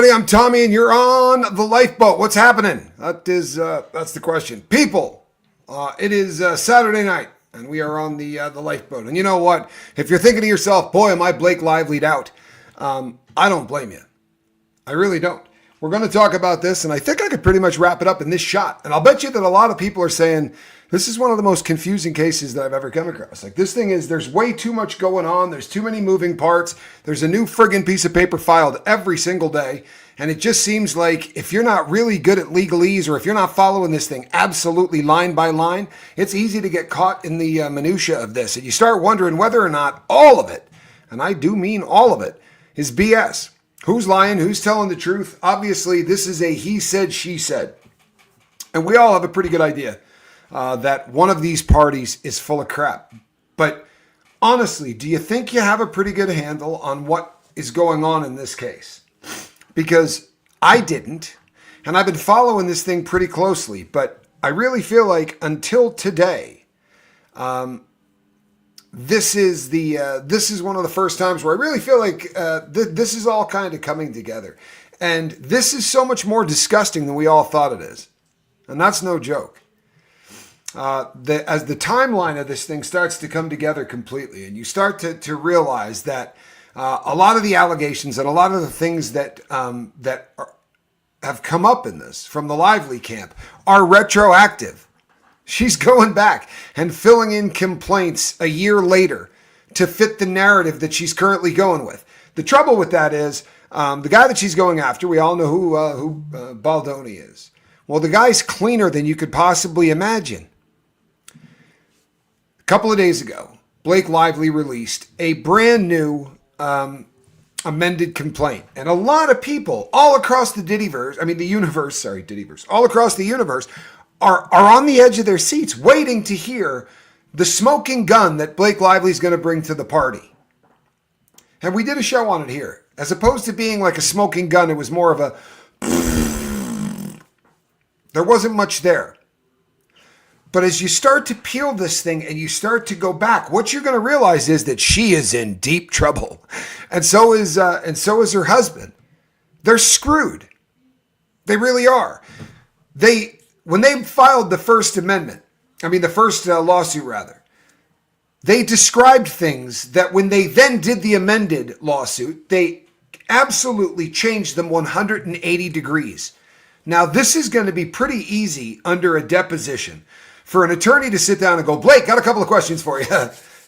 everybody, I'm Tommy and you're on the lifeboat. What's happening? That's the question. People, it is Saturday night and we are on the lifeboat. And you know what? If you're thinking to yourself, boy, am I Blake Lively'd out, I don't blame you. I really don't. We're going to talk about this, and I think I could pretty much wrap it up in this shot. And I'll bet you that a lot of people are saying, this is one of the most confusing cases that I've ever come across. Like, this thing is, there's way too much going on. There's too many moving parts. There's a new friggin' piece of paper filed every single day. And it just seems like if you're not really good at legalese, or if you're not following this thing absolutely line by line, it's easy to get caught in the minutia of this. And you start wondering whether or not all of it, and I do mean all of it, is BS. Who's lying? Who's telling the truth? Obviously, this is a he said, she said. And we all have a pretty good idea that one of these parties is full of crap. But honestly, do you think you have a pretty good handle on what is going on in this case? Because I didn't, and I've been following this thing pretty closely, but I really feel like until today, this is one of the first times where I really feel like this is all kind of coming together. And this is so much more disgusting than we all thought it is. And that's no joke. As the timeline of this thing starts to come together completely, and you start to realize that a lot of the allegations and a lot of the things that have come up in this from the Lively camp are retroactive. She's going back and filling in complaints a year later to fit the narrative that she's currently going with. The trouble with that is the guy that she's going after, we all know who Baldoni is. Well, the guy's cleaner than you could possibly imagine. A couple of days ago, Blake Lively released a brand new amended complaint. And a lot of people all across the universe, all across the universe, are on the edge of their seats waiting to hear the smoking gun that Blake Lively's going to bring to the party. And we did a show on it here. As opposed to being like a smoking gun, it was more of a... There wasn't much there. But as you start to peel this thing and you start to go back, what you're going to realize is that she is in deep trouble. And so is her husband. They're screwed. They really are. When they filed the first lawsuit rather, they described things that when they then did the amended lawsuit, they absolutely changed them 180 degrees. Now, this is going to be pretty easy under a deposition for an attorney to sit down and go, Blake, got a couple of questions for you,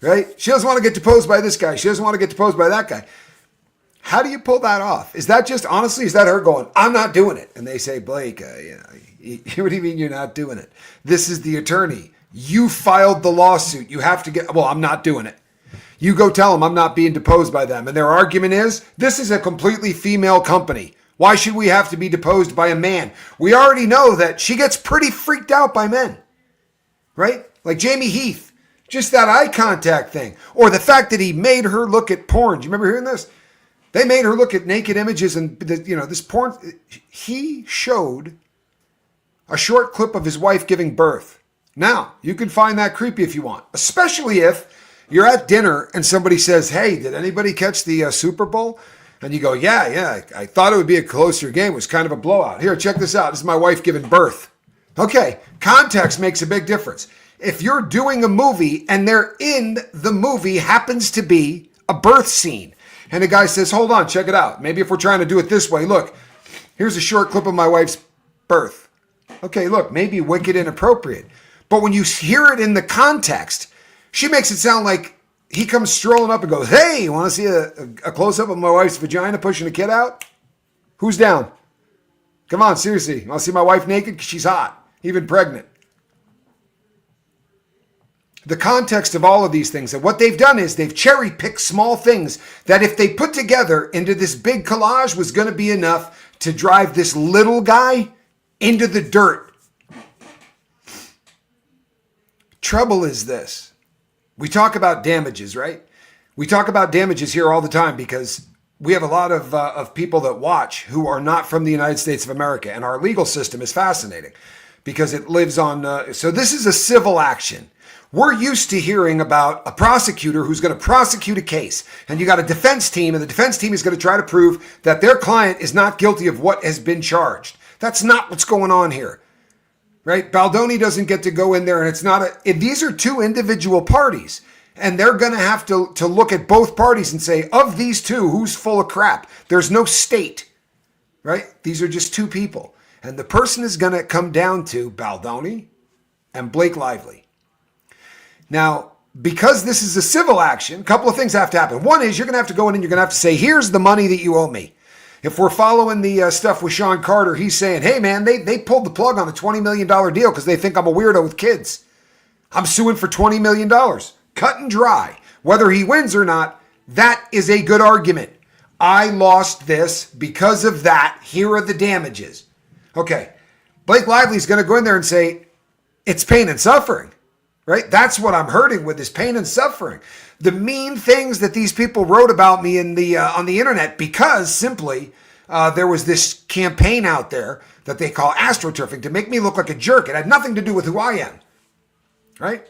right? She doesn't want to get deposed by this guy. She doesn't want to get deposed by that guy. How do you pull that off? Is that her going, I'm not doing it? And they say, Blake, what do you mean you're not doing it? This is the attorney. You filed the lawsuit. You have to I'm not doing it. You go tell them I'm not being deposed by them. And their argument is, this is a completely female company. Why should we have to be deposed by a man? We already know that she gets pretty freaked out by men, right? Like Jamie Heath, just that eye contact thing. Or the fact that he made her look at porn. Do you remember hearing this? They made her look at naked images and, this porn. He showed a short clip of his wife giving birth. Now, you can find that creepy if you want, especially if you're at dinner and somebody says, hey, did anybody catch the Super Bowl? And you go, yeah, I thought it would be a closer game. It was kind of a blowout. Here, check this out. This is my wife giving birth. Okay, context makes a big difference. If you're doing a movie and they're in the movie happens to be a birth scene, and the guy says, hold on, check it out. Maybe if we're trying to do it this way, look, here's a short clip of my wife's birth. Okay, look, maybe wicked inappropriate. But when you hear it in the context, she makes it sound like he comes strolling up and goes, hey, you want to see a close-up of my wife's vagina pushing a kid out? Who's down? Come on, seriously. You want to see my wife naked? She's hot, even pregnant. The context of all of these things, and what they've done is they've cherry-picked small things that if they put together into this big collage was going to be enough to drive this little guy into the dirt. Trouble is this. We talk about damages, right? We talk about damages here all the time because we have a lot of people that watch who are not from the United States of America, and our legal system is fascinating because it lives on. So this is a civil action We're used to hearing about a prosecutor who's going to prosecute a case, and you got a defense team, and the defense team is going to try to prove that their client is not guilty of what has been charged. That's not what's going on here, right? Baldoni doesn't get to go in there, and it's not these are two individual parties, and they're going to have to look at both parties and say, of these two, who's full of crap? There's no state, right? These are just two people, and the person is going to come down to Baldoni and Blake Lively. Now, because this is a civil action, a couple of things have to happen. One is you're going to have to go in and you're going to have to say, here's the money that you owe me. If we're following the stuff with Sean Carter, he's saying, hey, man, they pulled the plug on a $20 million deal because they think I'm a weirdo with kids. I'm suing for $20 million. Cut and dry. Whether he wins or not, that is a good argument. I lost this because of that. Here are the damages. Okay, Blake Lively's going to go in there and say, it's pain and suffering. Right? That's what I'm hurting with, is pain and suffering. The mean things that these people wrote about me in the on the internet, because simply there was this campaign out there that they call astroturfing to make me look like a jerk. It had nothing to do with who I am. Right?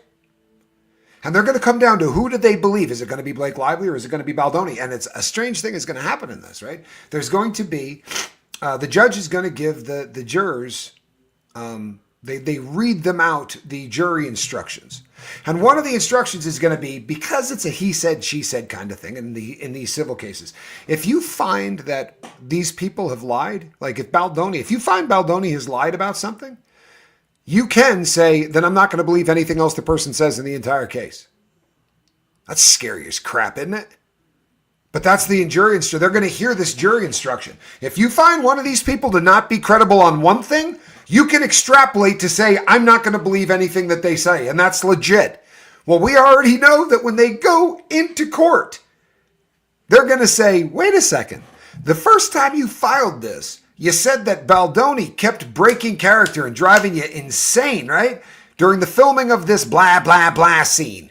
And they're going to come down to, who do they believe? Is it going to be Blake Lively or is it going to be Baldoni? And it's a strange thing is going to happen in this, right? There's going to be, the judge is going to give the jurors, They read them out the jury instructions. And one of the instructions is going to be, because it's a he said, she said kind of thing in these civil cases. If you find that these people have lied, like if you find Baldoni has lied about something, you can say, then I'm not going to believe anything else the person says in the entire case. That's scary as crap, isn't it? But that's the jury instruction. They're going to hear this jury instruction. If you find one of these people to not be credible on one thing, you can extrapolate to say, I'm not going to believe anything that they say. And that's legit. Well, we already know that when they go into court, they're going to say, wait a second. The first time you filed this, you said that Baldoni kept breaking character and driving you insane, right? During the filming of this blah, blah, blah scene.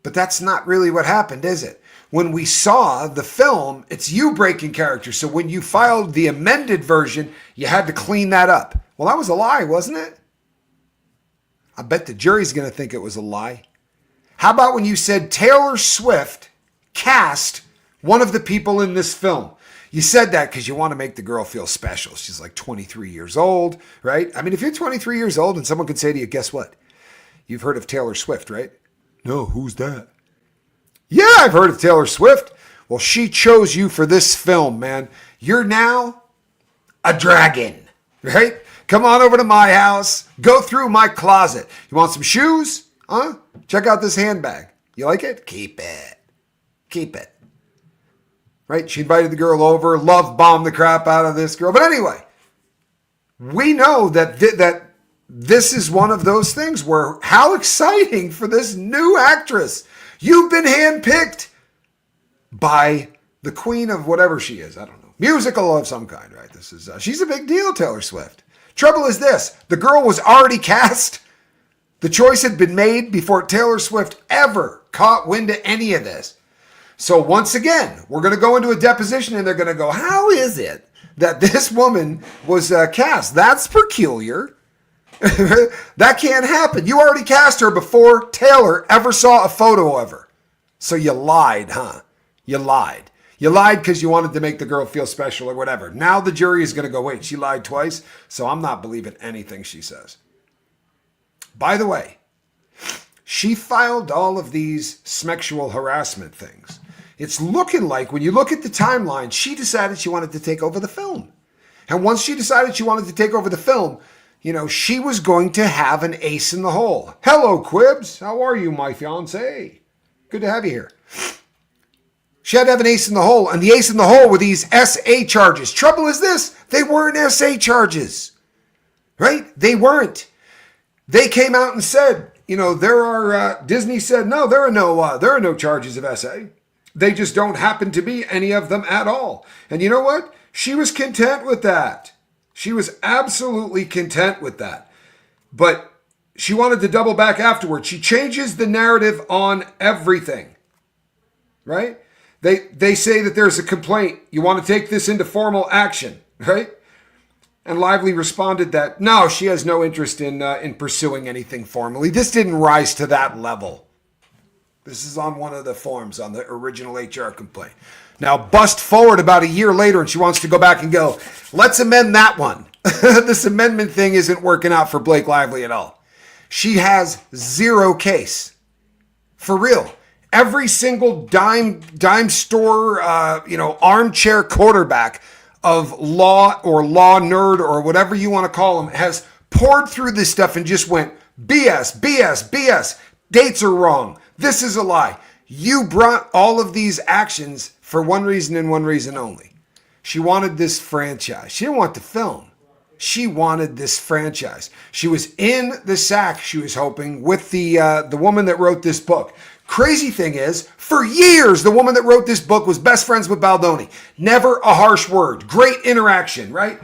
But that's not really what happened, is it? When we saw the film, it's you breaking character. So when you filed the amended version, you had to clean that up. Well, that was a lie, wasn't it? I bet the jury's going to think it was a lie. How about when you said Taylor Swift cast one of the people in this film? You said that because you want to make the girl feel special. She's like 23 years old, right? I mean, if you're 23 years old and someone could say to you, guess what? You've heard of Taylor Swift, right? No, who's that? Yeah, I've heard of Taylor Swift. Well, she chose you for this film, man. You're now a dragon, right? Come on over to my house. Go through my closet. You want some shoes? Huh? Check out this handbag. You like it? Keep it. Keep it. Right? She invited the girl over, love bombed the crap out of this girl. But anyway, we know that this is one of those things where, how exciting for this new actress. You've been handpicked by the queen of whatever she is. I don't know. Musical of some kind, right? This is she's a big deal, Taylor Swift. Trouble is this. The girl was already cast. The choice had been made before Taylor Swift ever caught wind of any of this. So once again, we're going to go into a deposition and they're going to go, how is it that this woman was cast? That's peculiar. That can't happen. You already cast her before Taylor ever saw a photo of her. So you lied, huh? You lied. You lied because you wanted to make the girl feel special or whatever. Now the jury is going to go, wait, she lied twice, so I'm not believing anything she says. By the way, she filed all of these sexual harassment things. It's looking like, when you look at the timeline, she decided she wanted to take over the film. And once she decided she wanted to take over the film, you know, she was going to have an ace in the hole. Hello, Quibs. How are you, my fiancé? Good to have you here. She had to have an ace in the hole, and the ace in the hole were these SA charges. Trouble is this, they weren't SA charges, right? They weren't. They came out and said, you know, Disney said, no, there are no charges of SA. They just don't happen to be any of them at all. And you know what? She was content with that. She was absolutely content with that. But she wanted to double back afterwards. She changes the narrative on everything, right? They say that there's a complaint. You want to take this into formal action, right? And Lively responded that no, she has no interest in pursuing anything formally. This didn't rise to that level. This is on one of the forums on the original HR complaint. Now, bust forward about a year later, and she wants to go back and go, let's amend that one. This amendment thing isn't working out for Blake Lively at all. She has zero case. For real. Every single dime store, armchair quarterback of law or law nerd or whatever you want to call them has poured through this stuff and just went, BS, BS, BS. Dates are wrong. This is a lie. You brought all of these actions for one reason and one reason only. She wanted this franchise. She didn't want the film. She wanted this franchise. She was in the sack, she was hoping, with the woman that wrote this book. Crazy thing is, for years, the woman that wrote this book was best friends with Baldoni. Never a harsh word. Great interaction, right?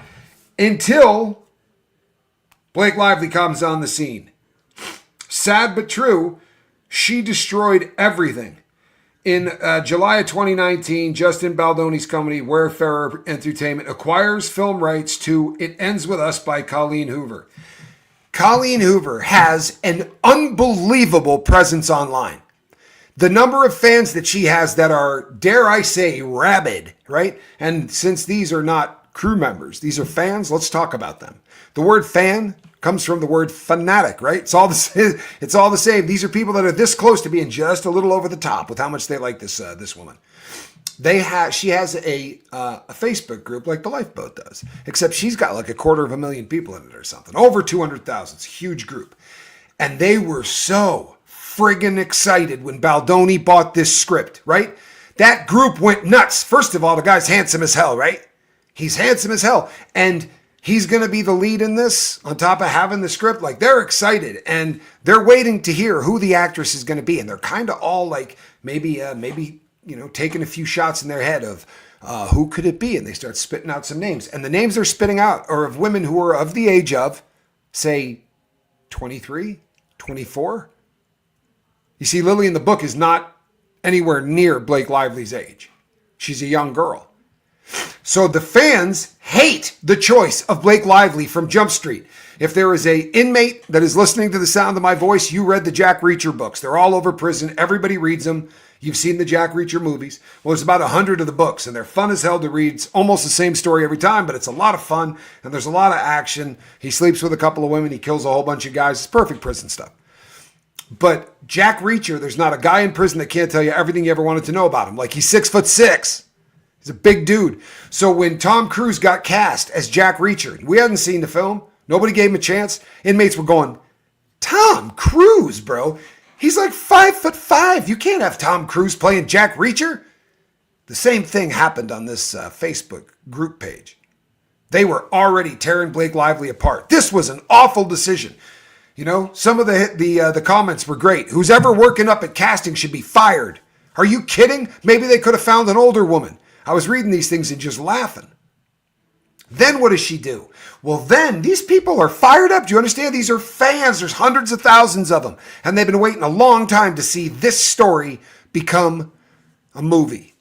Until Blake Lively comes on the scene. Sad but true, she destroyed everything. In July of 2019, Justin Baldoni's company, Wayfarer Entertainment, acquires film rights to It Ends With Us by Colleen Hoover. Colleen Hoover has an unbelievable presence online. The number of fans that she has that are, dare I say, rabid, right? And since these are not crew members, these are fans, let's talk about them. The word fan comes from the word fanatic, right? It's all the same. These are people that are this close to being just a little over the top with how much they like this woman. She has a Facebook group like the Lifeboat does, except she's got like 250,000 people in it or something. Over 200,000. It's a huge group. And they were so friggin' excited when Baldoni bought this script, right? That group went nuts. First of all, the guy's handsome as hell, right? He's handsome as hell. And he's going to be the lead in this on top of having the script. Like, they're excited and they're waiting to hear who the actress is going to be. And they're kind of all like, maybe, taking a few shots in their head of who could it be? And they start spitting out some names. And the names they're spitting out are of women who are of the age of, say, 23, 24. You see, Lily in the book is not anywhere near Blake Lively's age. She's a young girl. So the fans hate the choice of Blake Lively from Jump Street. If there is a inmate that is listening to the sound of my voice, you read the Jack Reacher books. They're all over prison. Everybody reads them. You've seen the Jack Reacher movies. Well, there's about 100 of the books, and they're fun as hell to read. It's almost the same story every time, but it's a lot of fun, and there's a lot of action. He sleeps with a couple of women. He kills a whole bunch of guys. It's perfect prison stuff. But Jack Reacher, there's not a guy in prison that can't tell you everything you ever wanted to know about him. Like, he's 6'6". He's a big dude. So when Tom Cruise got cast as Jack Reacher, we hadn't seen the film. Nobody gave him a chance. Inmates were going, Tom Cruise, bro. He's like 5'5". You can't have Tom Cruise playing Jack Reacher. The same thing happened on this Facebook group page. They were already tearing Blake Lively apart. This was an awful decision. You know, some of the comments were great. Who's ever working up at casting should be fired. Are you kidding? Maybe they could have found an older woman. I was reading these things and just laughing. Then what does she do? Well, then these people are fired up. Do you understand? These are fans. There's hundreds of thousands of them. And they've been waiting a long time to see this story become a movie.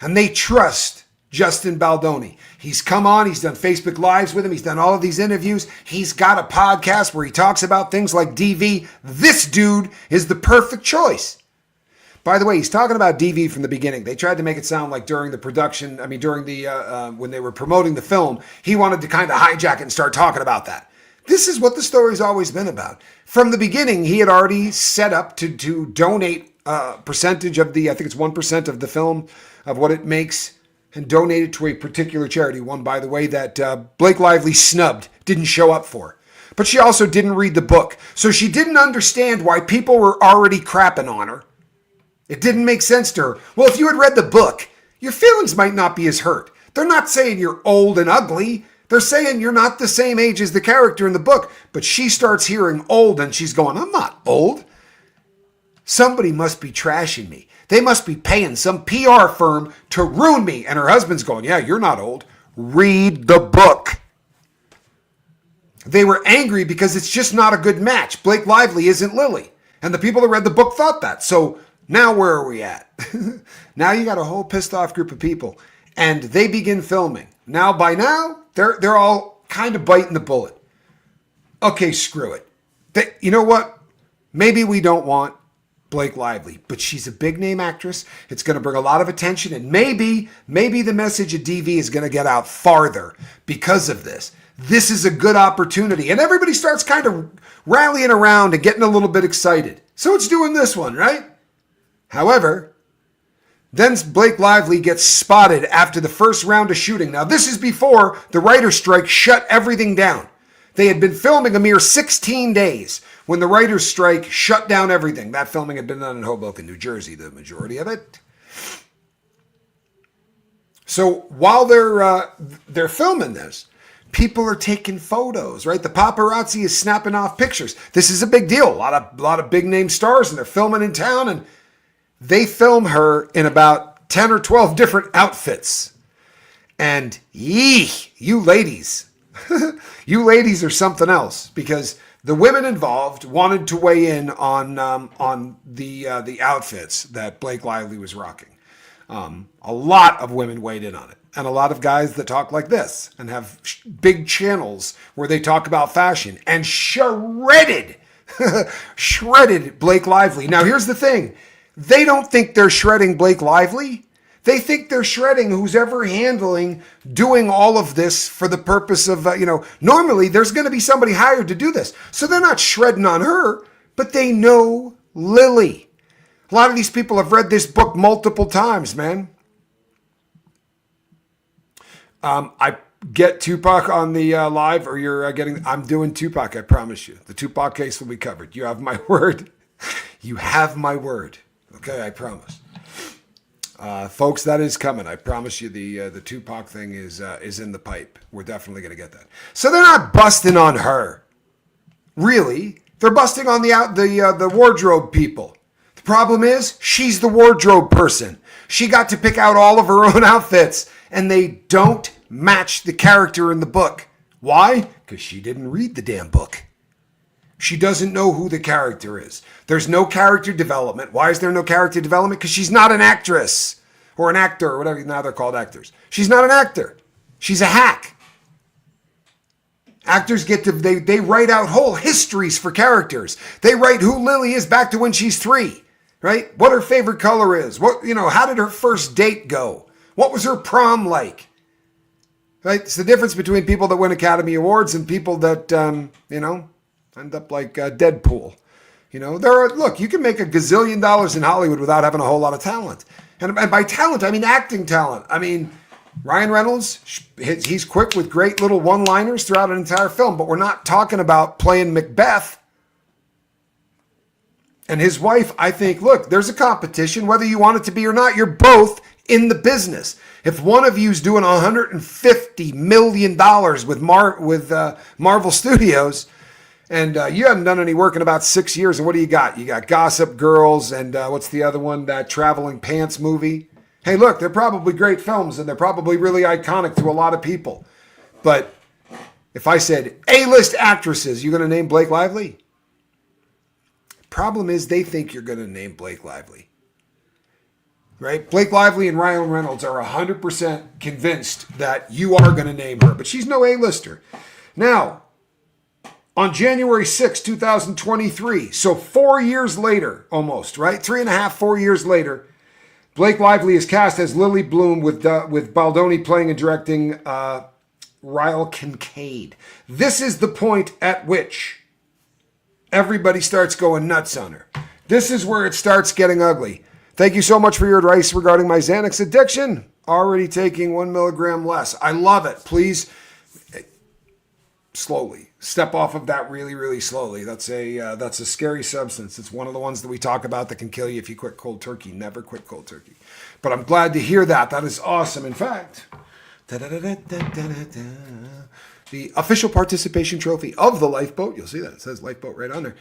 And they trust Justin Baldoni. He's come on. He's done Facebook Lives with him. He's done all of these interviews. He's got a podcast where he talks about things like DV. This dude is the perfect choice. By the way, he's talking about DV from the beginning. They tried to make it sound like during the production, when they were promoting the film, he wanted to kind of hijack it and start talking about that. This is what the story's always been about. From the beginning, he had already set up to donate a percentage of I think it's 1% of the film, of what it makes, and donate it to a particular charity. One, by the way, that Blake Lively snubbed, didn't show up for. But she also didn't read the book. So she didn't understand why people were already crapping on her. It didn't make sense to her. Well, if you had read the book, your feelings might not be as hurt. They're not saying you're old and ugly. They're saying you're not the same age as the character in the book. But she starts hearing old and she's going, I'm not old. Somebody must be trashing me. They must be paying some PR firm to ruin me. And her husband's going, yeah, you're not old. Read the book. They were angry because it's just not a good match. Blake Lively isn't Lily. And the people that read the book thought that. So now where are we at? Now you got a whole pissed off group of people. And they begin filming. By now, they're all kind of biting the bullet. Okay, screw it. You know what? Maybe we don't want Blake Lively, but she's a big name actress. It's going to bring a lot of attention, and maybe the message of DV is going to get out farther because of this. This is a good opportunity, and everybody starts kind of rallying around and getting a little bit excited. So it's doing this one, right? However, then Blake Lively gets spotted after the first round of shooting. Now, this is before the writer's strike shut everything down. They had been filming a mere 16 days when the writer's strike shut down everything. That filming had been done in Hoboken, New Jersey, the majority of it. So while they're filming this, people are taking photos, right? The paparazzi is snapping off pictures. This is a big deal. A lot of big name stars, and they're filming in town, and they film her in about 10 or 12 different outfits. And you ladies, you ladies are something else, because the women involved wanted to weigh in on the outfits that Blake Lively was rocking. A lot of women weighed in on it, and a lot of guys that talk like this and have big channels where they talk about fashion, and shredded Blake Lively. Now, here's the thing. They don't think they're shredding Blake Lively. They think they're shredding who's ever handling doing all of this for the purpose of, normally there's going to be somebody hired to do this. So they're not shredding on her, but they know Lily. A lot of these people have read this book multiple times, man. I get Tupac on the live, or you're I'm doing Tupac, I promise you. The Tupac case will be covered. You have my word. You have my word. Okay, I promise. Folks, that is coming. I promise you the Tupac thing is in the pipe. We're definitely going to get that. So they're not busting on her. Really. They're busting on the wardrobe people. The problem is she's the wardrobe person. She got to pick out all of her own outfits, and they don't match the character in the book. Why? Because she didn't read the damn book. She doesn't know who the character is. There's no character development. Why is there no character development? Because she's not an actress or an actor or whatever. Now they're called actors. She's not an actor. She's a hack. Actors they write out whole histories for characters. They write who Lily is back to when she's 3, right? What her favorite color is. How did her first date go? What was her prom like? Right? It's the difference between people that win Academy Awards and people that, end up like Deadpool. Look, you can make $1 gazillion in Hollywood without having a whole lot of talent. And by talent, I mean acting talent. I mean, Ryan Reynolds, he's quick with great little one-liners throughout an entire film, but we're not talking about playing Macbeth. And his wife, I think, look, there's a competition, whether you want it to be or not. You're both in the business. If one of you's doing $150 million with Marvel Studios, and you haven't done any work in about 6 years, and what do you got? You got Gossip Girls, and what's the other one? That Traveling Pants movie. Hey, look, they're probably great films, and they're probably really iconic to a lot of people. But if I said A-list actresses, you going to name Blake Lively? Problem is, they think you're going to name Blake Lively. Right? Blake Lively and Ryan Reynolds are 100% convinced that you are going to name her, but she's no A-lister. Now, on January 6, 2023, so 4 years later, almost, right? 3.5, 4 years later, Blake Lively is cast as Lily Bloom with Baldoni playing and directing Ryle Kincaid. This is the point at which everybody starts going nuts on her. This is where it starts getting ugly. Thank you so much for your advice regarding my Xanax addiction. Already taking 1 milligram less. I love it. Please, slowly. Step off of that really, really slowly. That's a scary substance. It's one of the ones that we talk about that can kill you if you quit cold turkey. Never quit cold turkey. But I'm glad to hear that. That is awesome. In fact, the official participation trophy of the Lifeboat. You'll see that. It says Lifeboat right on there.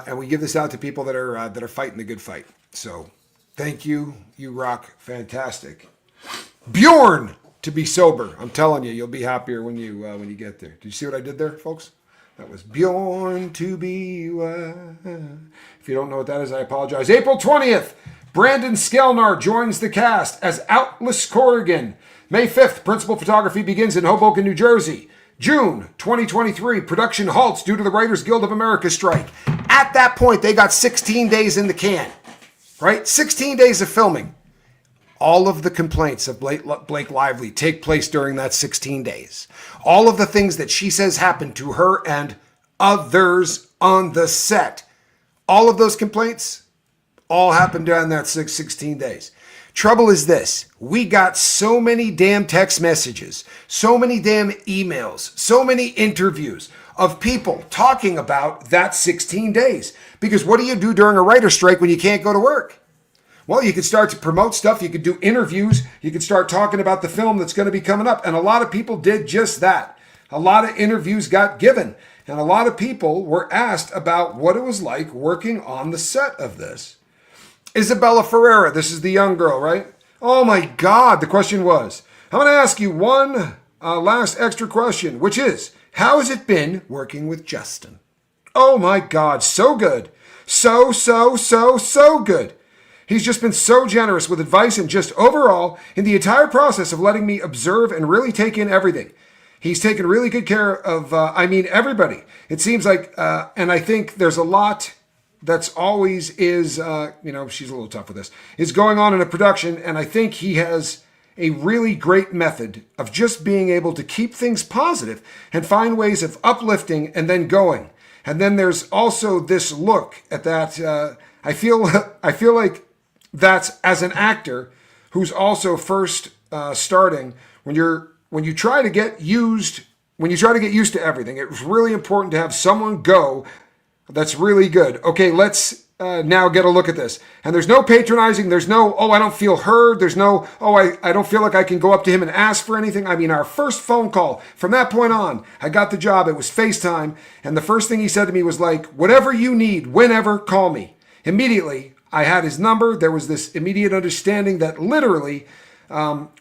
And we give this out to people that are fighting the good fight. So thank you. You rock. Fantastic. Bjorn! To be sober. I'm telling you, you'll be happier when you get there. Did you see what I did there, folks? That was Bjorn to be. If you don't know what that is, I apologize. April 20th, Brandon Skelnar joins the cast as Atlas Corrigan. May 5th, principal photography begins in Hoboken, New Jersey. June 2023, production halts due to the Writers Guild of America strike. At that point, they got 16 days in the can, right? 16 days of filming. All of the complaints of Blake Lively take place during that 16 days. All of the things that she says happened to her and others on the set. All of those complaints all happened during that 16 days. Trouble is this, we got so many damn text messages, so many damn emails, so many interviews of people talking about that 16 days. Because what do you do during a writer's strike when you can't go to work? Well, you could start to promote stuff, you could do interviews, you could start talking about the film that's going to be coming up. And a lot of people did just that. A lot of interviews got given. And a lot of people were asked about what it was like working on the set of this. Isabella Ferreira, this is the young girl, right? Oh my God, the question was, I'm going to ask you one last extra question, which is, how has it been working with Justin? Oh my God, so good. So good. He's just been so generous with advice and just overall in the entire process of letting me observe and really take in everything. He's taken really good care of, everybody. It seems like, and I think there's a lot that's always is, she's a little tough with this, is going on in a production. And I think he has a really great method of just being able to keep things positive and find ways of uplifting and then going. And then there's also this look at that. I feel like that's as an actor who's also first starting when you try to get used to everything. It's really important to have someone go that's really good. Okay, let's now get a look at this. And there's no patronizing. There's no, I don't feel heard. There's no, I don't feel like I can go up to him and ask for anything. I mean, our first phone call, from that point on, I got the job. It was FaceTime. And the first thing he said to me was like, whatever you need, whenever, call me. Immediately, I had his number. There was this immediate understanding that literally,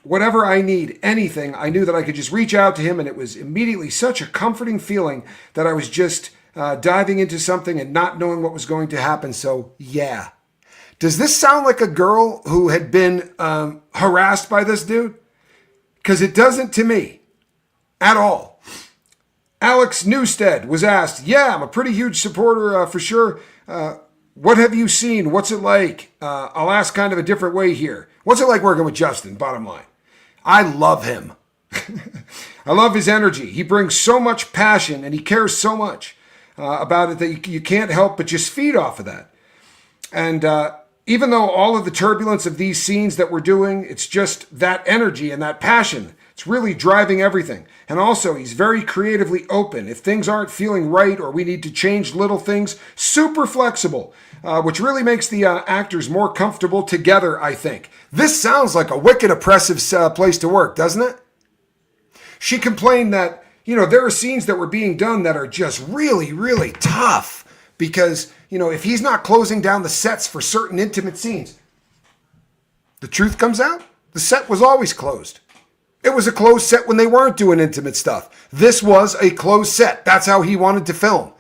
whatever I need, anything, I knew that I could just reach out to him. And it was immediately such a comforting feeling that I was just diving into something and not knowing what was going to happen. So, yeah. Does this sound like a girl who had been harassed by this dude? Because it doesn't to me at all. Alex Newstead was asked, yeah, I'm a pretty huge supporter for sure. What have you seen? What's it like? I'll ask kind of a different way here. What's it like working with Justin, bottom line? I love him. I love his energy. He brings so much passion and he cares so much about it that you can't help but just feed off of that. And even though all of the turbulence of these scenes that we're doing, it's just that energy and that passion. It's really driving everything. And also, he's very creatively open. If things aren't feeling right or we need to change little things, super flexible, which really makes the actors more comfortable together, I think. This sounds like a wicked oppressive place to work, doesn't it? She complained that, there are scenes that were being done that are just really, really tough because, if he's not closing down the sets for certain intimate scenes, the truth comes out, the set was always closed. It was a closed set when they weren't doing intimate stuff. This was a closed set. That's how he wanted to film.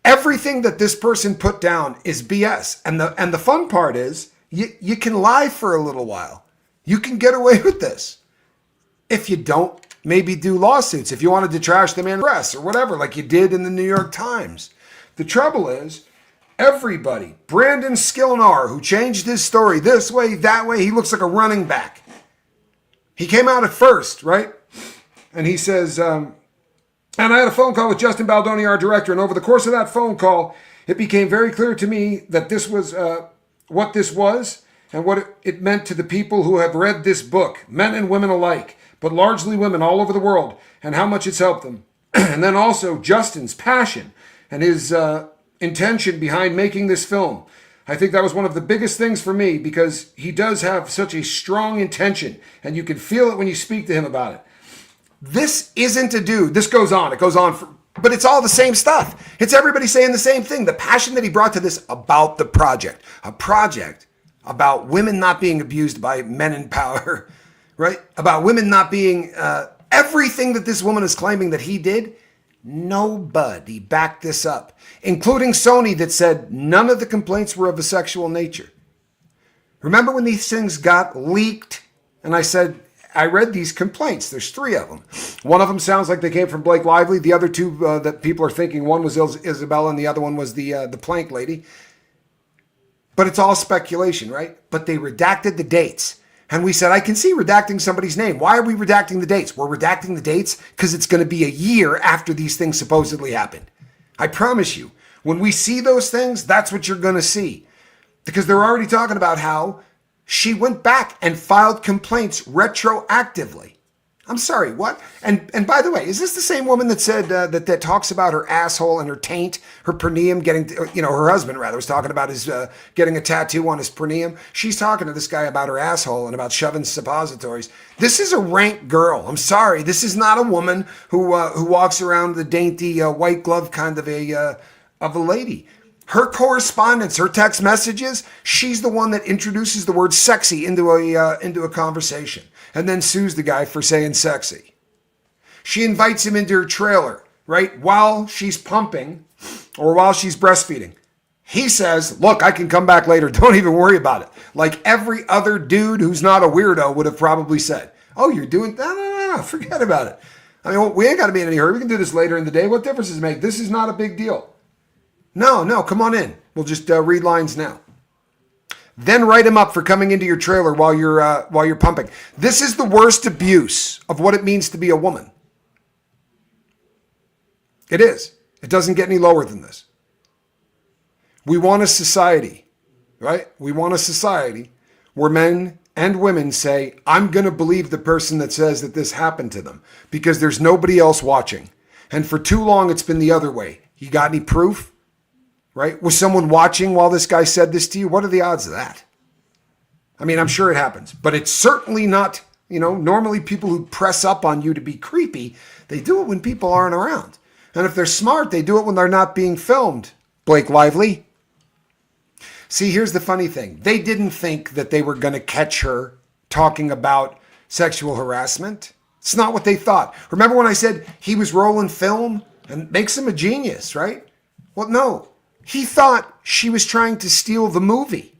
Everything that this person put down is BS. And the fun part is you can lie for a little while. You can get away with this. If you don't, maybe do lawsuits. If you wanted to trash the man press or whatever, like you did in the New York Times. The trouble is, everybody, Brandon Skilnar, who changed his story this way, that way, he looks like a running back. He came out at first, right? And he says, and I had a phone call with Justin Baldoni, our director, and over the course of that phone call, it became very clear to me that this was what this was and what it meant to the people who have read this book, men and women alike, but largely women all over the world, and how much it's helped them. And then also Justin's passion and his intention behind making this film. I think that was one of the biggest things for me because he does have such a strong intention and you can feel it when you speak to him about it. This isn't a dude. This goes on. It goes on, but it's all the same stuff. It's everybody saying the same thing. The passion that he brought to this about the project, a project about women not being abused by men in power, right? About women not being, everything that this woman is claiming that he did, nobody backed this up, including Sony that said none of the complaints were of a sexual nature. Remember when these things got leaked and I said, I read these complaints. There's 3 of them. One of them sounds like they came from Blake Lively. The other 2 that people are thinking, one was Isabella and the other one was the plank lady. But it's all speculation, right? But they redacted the dates. And we said, I can see redacting somebody's name. Why are we redacting the dates? We're redacting the dates because it's going to be a year after these things supposedly happened. I promise you, when we see those things, that's what you're going to see. Because they're already talking about how she went back and filed complaints retroactively. I'm sorry, what? And by the way, is this the same woman that said that talks about her asshole and her taint, her perineum getting, her husband rather was talking about his getting a tattoo on his perineum? She's talking to this guy about her asshole and about shoving suppositories. This is a rank girl. I'm sorry, this is not a woman who walks around the dainty white glove kind of a lady. Her correspondence, her text messages, she's the one that introduces the word sexy into a conversation and then sues the guy for saying sexy. She invites him into her trailer, right, while she's pumping or while she's breastfeeding. He says, look, I can come back later. Don't even worry about it. Like every other dude who's not a weirdo would have probably said, oh, you're doing that? No, forget about it. I mean, we ain't got to be in any hurry. We can do this later in the day. What difference does it make? This is not a big deal. No, come on in. We'll just read lines now. Then write him up for coming into your trailer while you're pumping. This is the worst abuse of what it means to be a woman. It is. It doesn't get any lower than this. We want a society, right? We want a society where men and women say, I'm going to believe the person that says that this happened to them because there's nobody else watching. And for too long, it's been the other way. You got any proof? Right? Was someone watching while this guy said this to you? What are the odds of that? I mean, I'm sure it happens, but it's certainly not, normally people who press up on you to be creepy, they do it when people aren't around. And if they're smart, they do it when they're not being filmed. Blake Lively. See, here's the funny thing. They didn't think that they were going to catch her talking about sexual harassment. It's not what they thought. Remember when I said he was rolling film and makes him a genius, right? Well, no. He thought she was trying to steal the movie.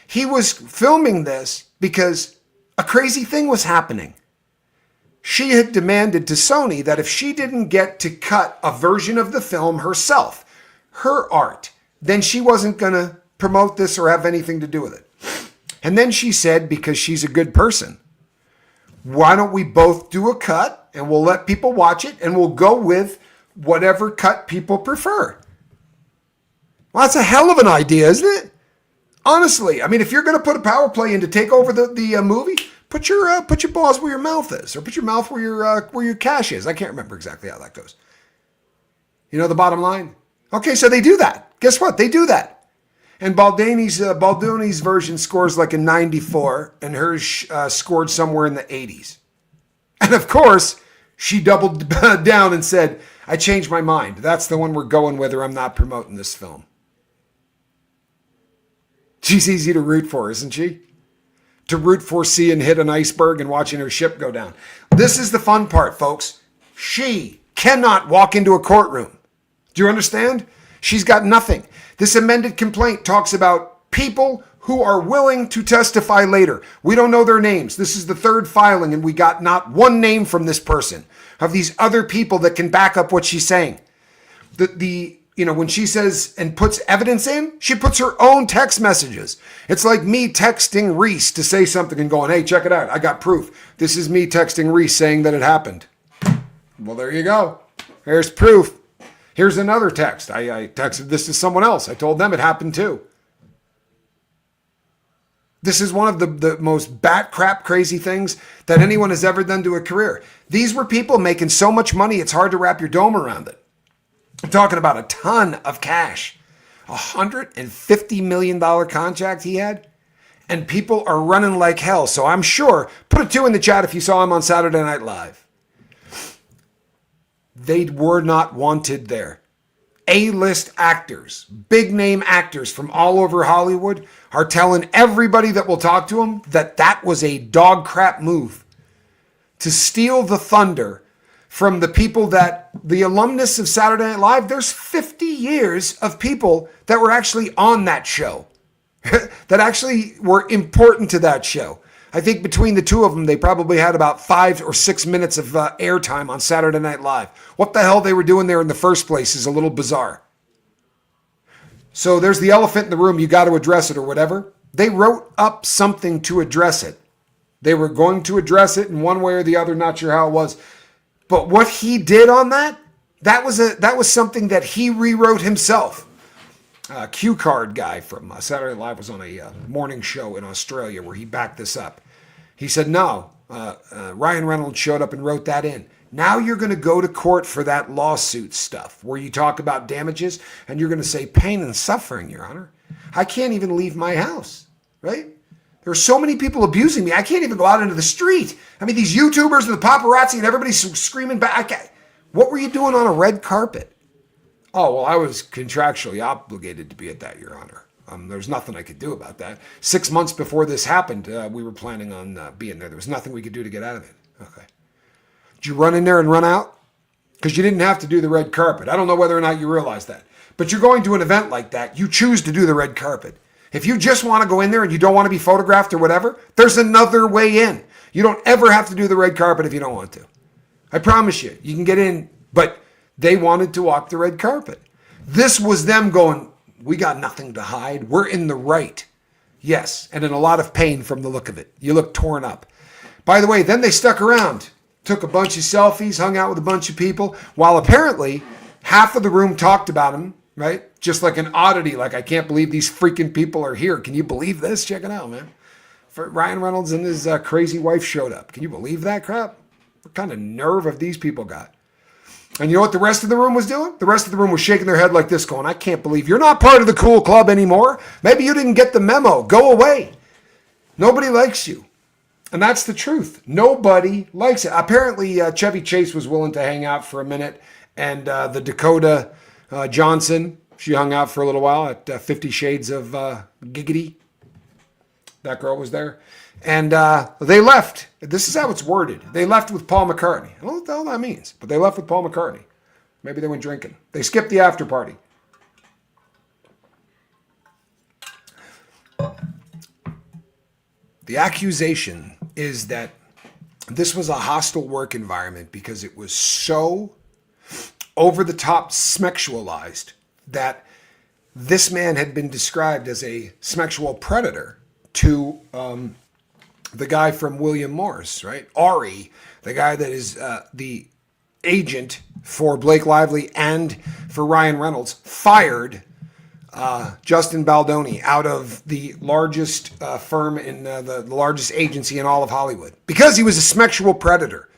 He was filming this because a crazy thing was happening. She had demanded to Sony that if she didn't get to cut a version of the film herself, her art, then she wasn't going to promote this or have anything to do with it. And then she said, because she's a good person, why don't we both do a cut and we'll let people watch it and we'll go with whatever cut people prefer. Well, that's a hell of an idea, isn't it? Honestly, I mean, if you're going to put a power play in to take over the movie, put your balls where your mouth is, or put your mouth where your cash is. I can't remember exactly how that goes. You know the bottom line? Okay, so they do that. Guess what? They do that. And Baldoni's version scores like a 94, and hers scored somewhere in the 80s. And of course, she doubled down and said, I changed my mind. That's the one we're going with, or I'm not promoting this film. She's easy to root for, isn't she? To root for seeing hit an iceberg and watching her ship go down. This is the fun part, folks. She cannot walk into a courtroom. Do you understand? She's got nothing. This amended complaint talks about people who are willing to testify later. We don't know their names. This is the 3rd filing, and we got not one name from this person of these other people that can back up what she's saying. When she says and puts evidence in, she puts her own text messages. It's like me texting Reese to say something and going, hey, check it out. I got proof. This is me texting Reese saying that it happened. Well, there you go. There's proof. Here's another text. I texted this to someone else. I told them it happened too. This is one of the most bat crap crazy things that anyone has ever done to a career. These were people making so much money, it's hard to wrap your dome around it. I'm talking about a ton of cash. $150 million contract he had. And people are running like hell. So I'm sure, put a 2 in the chat if you saw him on Saturday Night Live. They were not wanted there. A-list actors, big name actors from all over Hollywood are telling everybody that will talk to them that was a dog crap move to steal the thunder from the people that the alumnus of Saturday Night Live, there's 50 years of people that were actually on that show, that actually were important to that show. I think between the two of them, they probably had about 5 or 6 minutes of airtime on Saturday Night Live. What the hell they were doing there in the first place is a little bizarre. So there's the elephant in the room. You got to address it or whatever. They wrote up something to address it. They were going to address it in one way or the other. Not sure how it was. But what he did on that was something that he rewrote himself. Q Card guy from Saturday Night Live was on a morning show in Australia where he backed this up. He said, no, Ryan Reynolds showed up and wrote that in. Now you're going to go to court for that lawsuit stuff where you talk about damages and you're going to say pain and suffering, Your Honor. I can't even leave my house, right? There are so many people abusing me. I can't even go out into the street. I mean, these YouTubers and the paparazzi and everybody's screaming back. What were you doing on a red carpet? Oh, well, I was contractually obligated to be at that, Your Honor. There's nothing I could do about that. 6 months before this happened, we were planning on being there. There was nothing we could do to get out of it. Okay. Did you run in there and run out? Because you didn't have to do the red carpet. I don't know whether or not you realize that. But you're going to an event like that. You choose to do the red carpet. If you just want to go in there and you don't want to be photographed or whatever, there's another way in. You don't ever have to do the red carpet if you don't want to. I promise you, you can get in, but they wanted to walk the red carpet. This was them going, we got nothing to hide. We're in the right. Yes, and in a lot of pain from the look of it. You look torn up. By the way, then they stuck around, took a bunch of selfies, hung out with a bunch of people, while apparently half of the room talked about him, right? Just like an oddity, like I can't believe these freaking people are here. Can you believe this? Check it out, man. Ryan Reynolds and his crazy wife showed up. Can you believe that crap? What kind of nerve have these people got? And you know what the rest of the room was doing? The rest of the room was shaking their head like this, going, I can't believe you're not part of the cool club anymore. Maybe you didn't get the memo. Go away. Nobody likes you. And that's the truth. Nobody likes it. Apparently, Chevy Chase was willing to hang out for a minute. And the Dakota Johnson, she hung out for a little while at 50 Shades of Giggity. That girl was there. And they left. This is how it's worded. They left with Paul McCartney. I don't know what the hell that means, but they left with Paul McCartney. Maybe they went drinking. They skipped the after party. The accusation is that this was a hostile work environment because it was so over-the-top sexualized that this man had been described as a sexual predator to the guy from William Morris, right? Ari, the guy that is the agent for Blake Lively and for Ryan Reynolds, fired Justin Baldoni out of the largest firm in the largest agency in all of Hollywood because he was a sexual predator.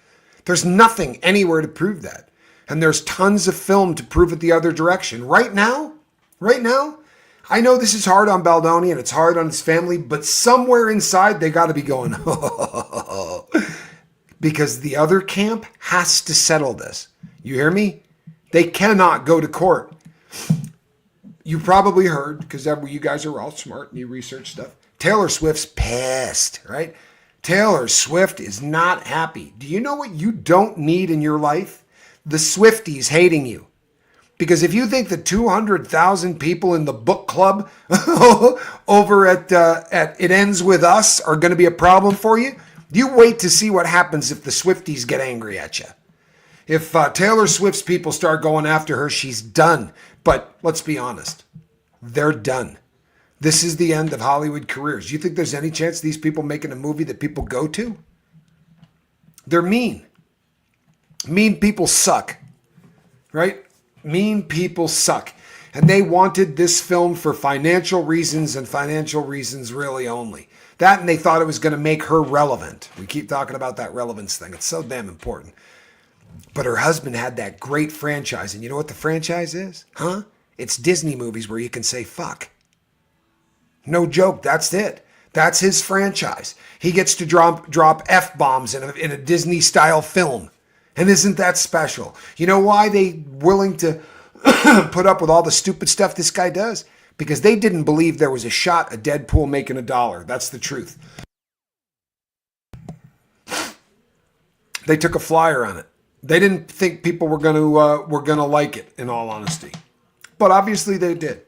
There's nothing anywhere to prove that. And there's tons of film to prove it the other direction. Right now, I know this is hard on Baldoni and it's hard on his family, but somewhere inside they got to be going, because the other camp has to settle this. You hear me? They cannot go to court. You probably heard, because you guys are all smart and you research stuff, Taylor Swift's pissed, right? Taylor Swift is not happy. Do you know what you don't need in your life? The Swifties hating you. Because if you think the 200,000 people in the book club over at It Ends With Us are going to be a problem for you, you wait to see what happens if the Swifties get angry at you. If Taylor Swift's people start going after her, she's done. But let's be honest, they're done. This is the end of Hollywood careers. You think there's any chance these people making a movie that people go to? They're mean. Mean people suck, right? Mean people suck. And they wanted this film for financial reasons and financial reasons really only. That, and they thought it was going to make her relevant. We keep talking about that relevance thing. It's so damn important. But her husband had that great franchise. And you know what the franchise is? Huh? It's Disney movies where you can say fuck. No joke. That's it. That's his franchise. He gets to drop F-bombs in a Disney-style film. And isn't that special? You know why they willing to put up with all the stupid stuff this guy does? Because they didn't believe there was a shot of Deadpool making $1. That's the truth. They took a flyer on it. They didn't think people were going to like it, in all honesty. But obviously they did.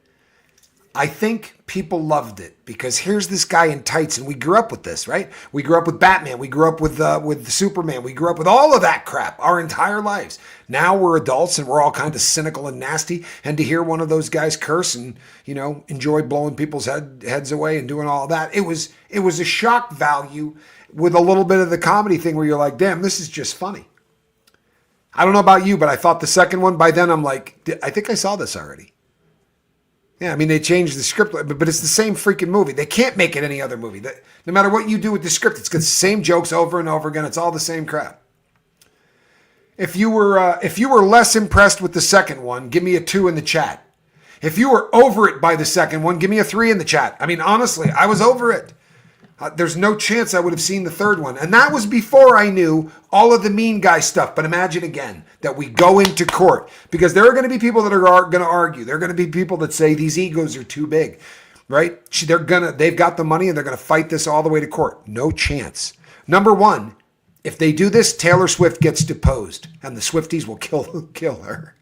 I think people loved it because here's this guy in tights, and we grew up with this, right? We grew up with Batman. We grew up with Superman. We grew up with all of that crap our entire lives. Now we're adults and we're all kind of cynical and nasty. And to hear one of those guys curse and enjoy blowing people's heads away and doing all that, it was a shock value with a little bit of the comedy thing where you're like, damn, this is just funny. I don't know about you, but I thought the second one, by then I'm like, I think I saw this already. Yeah, I mean, they changed the script, but it's the same freaking movie. They can't make it any other movie. No matter what you do with the script, it's the same jokes over and over again. It's all the same crap. If you were less impressed with the second one, give me a 2 in the chat. If you were over it by the second one, give me a 3 in the chat. I mean, honestly, I was over it. There's no chance I would have seen the third one. And that was before I knew all of the mean guy stuff. But imagine again that we go into court because there are going to be people that are going to argue. There are going to be people that say these egos are too big, right? They've got the money and they're going to fight this all the way to court. No chance. Number one, if they do this, Taylor Swift gets deposed and the Swifties will kill her.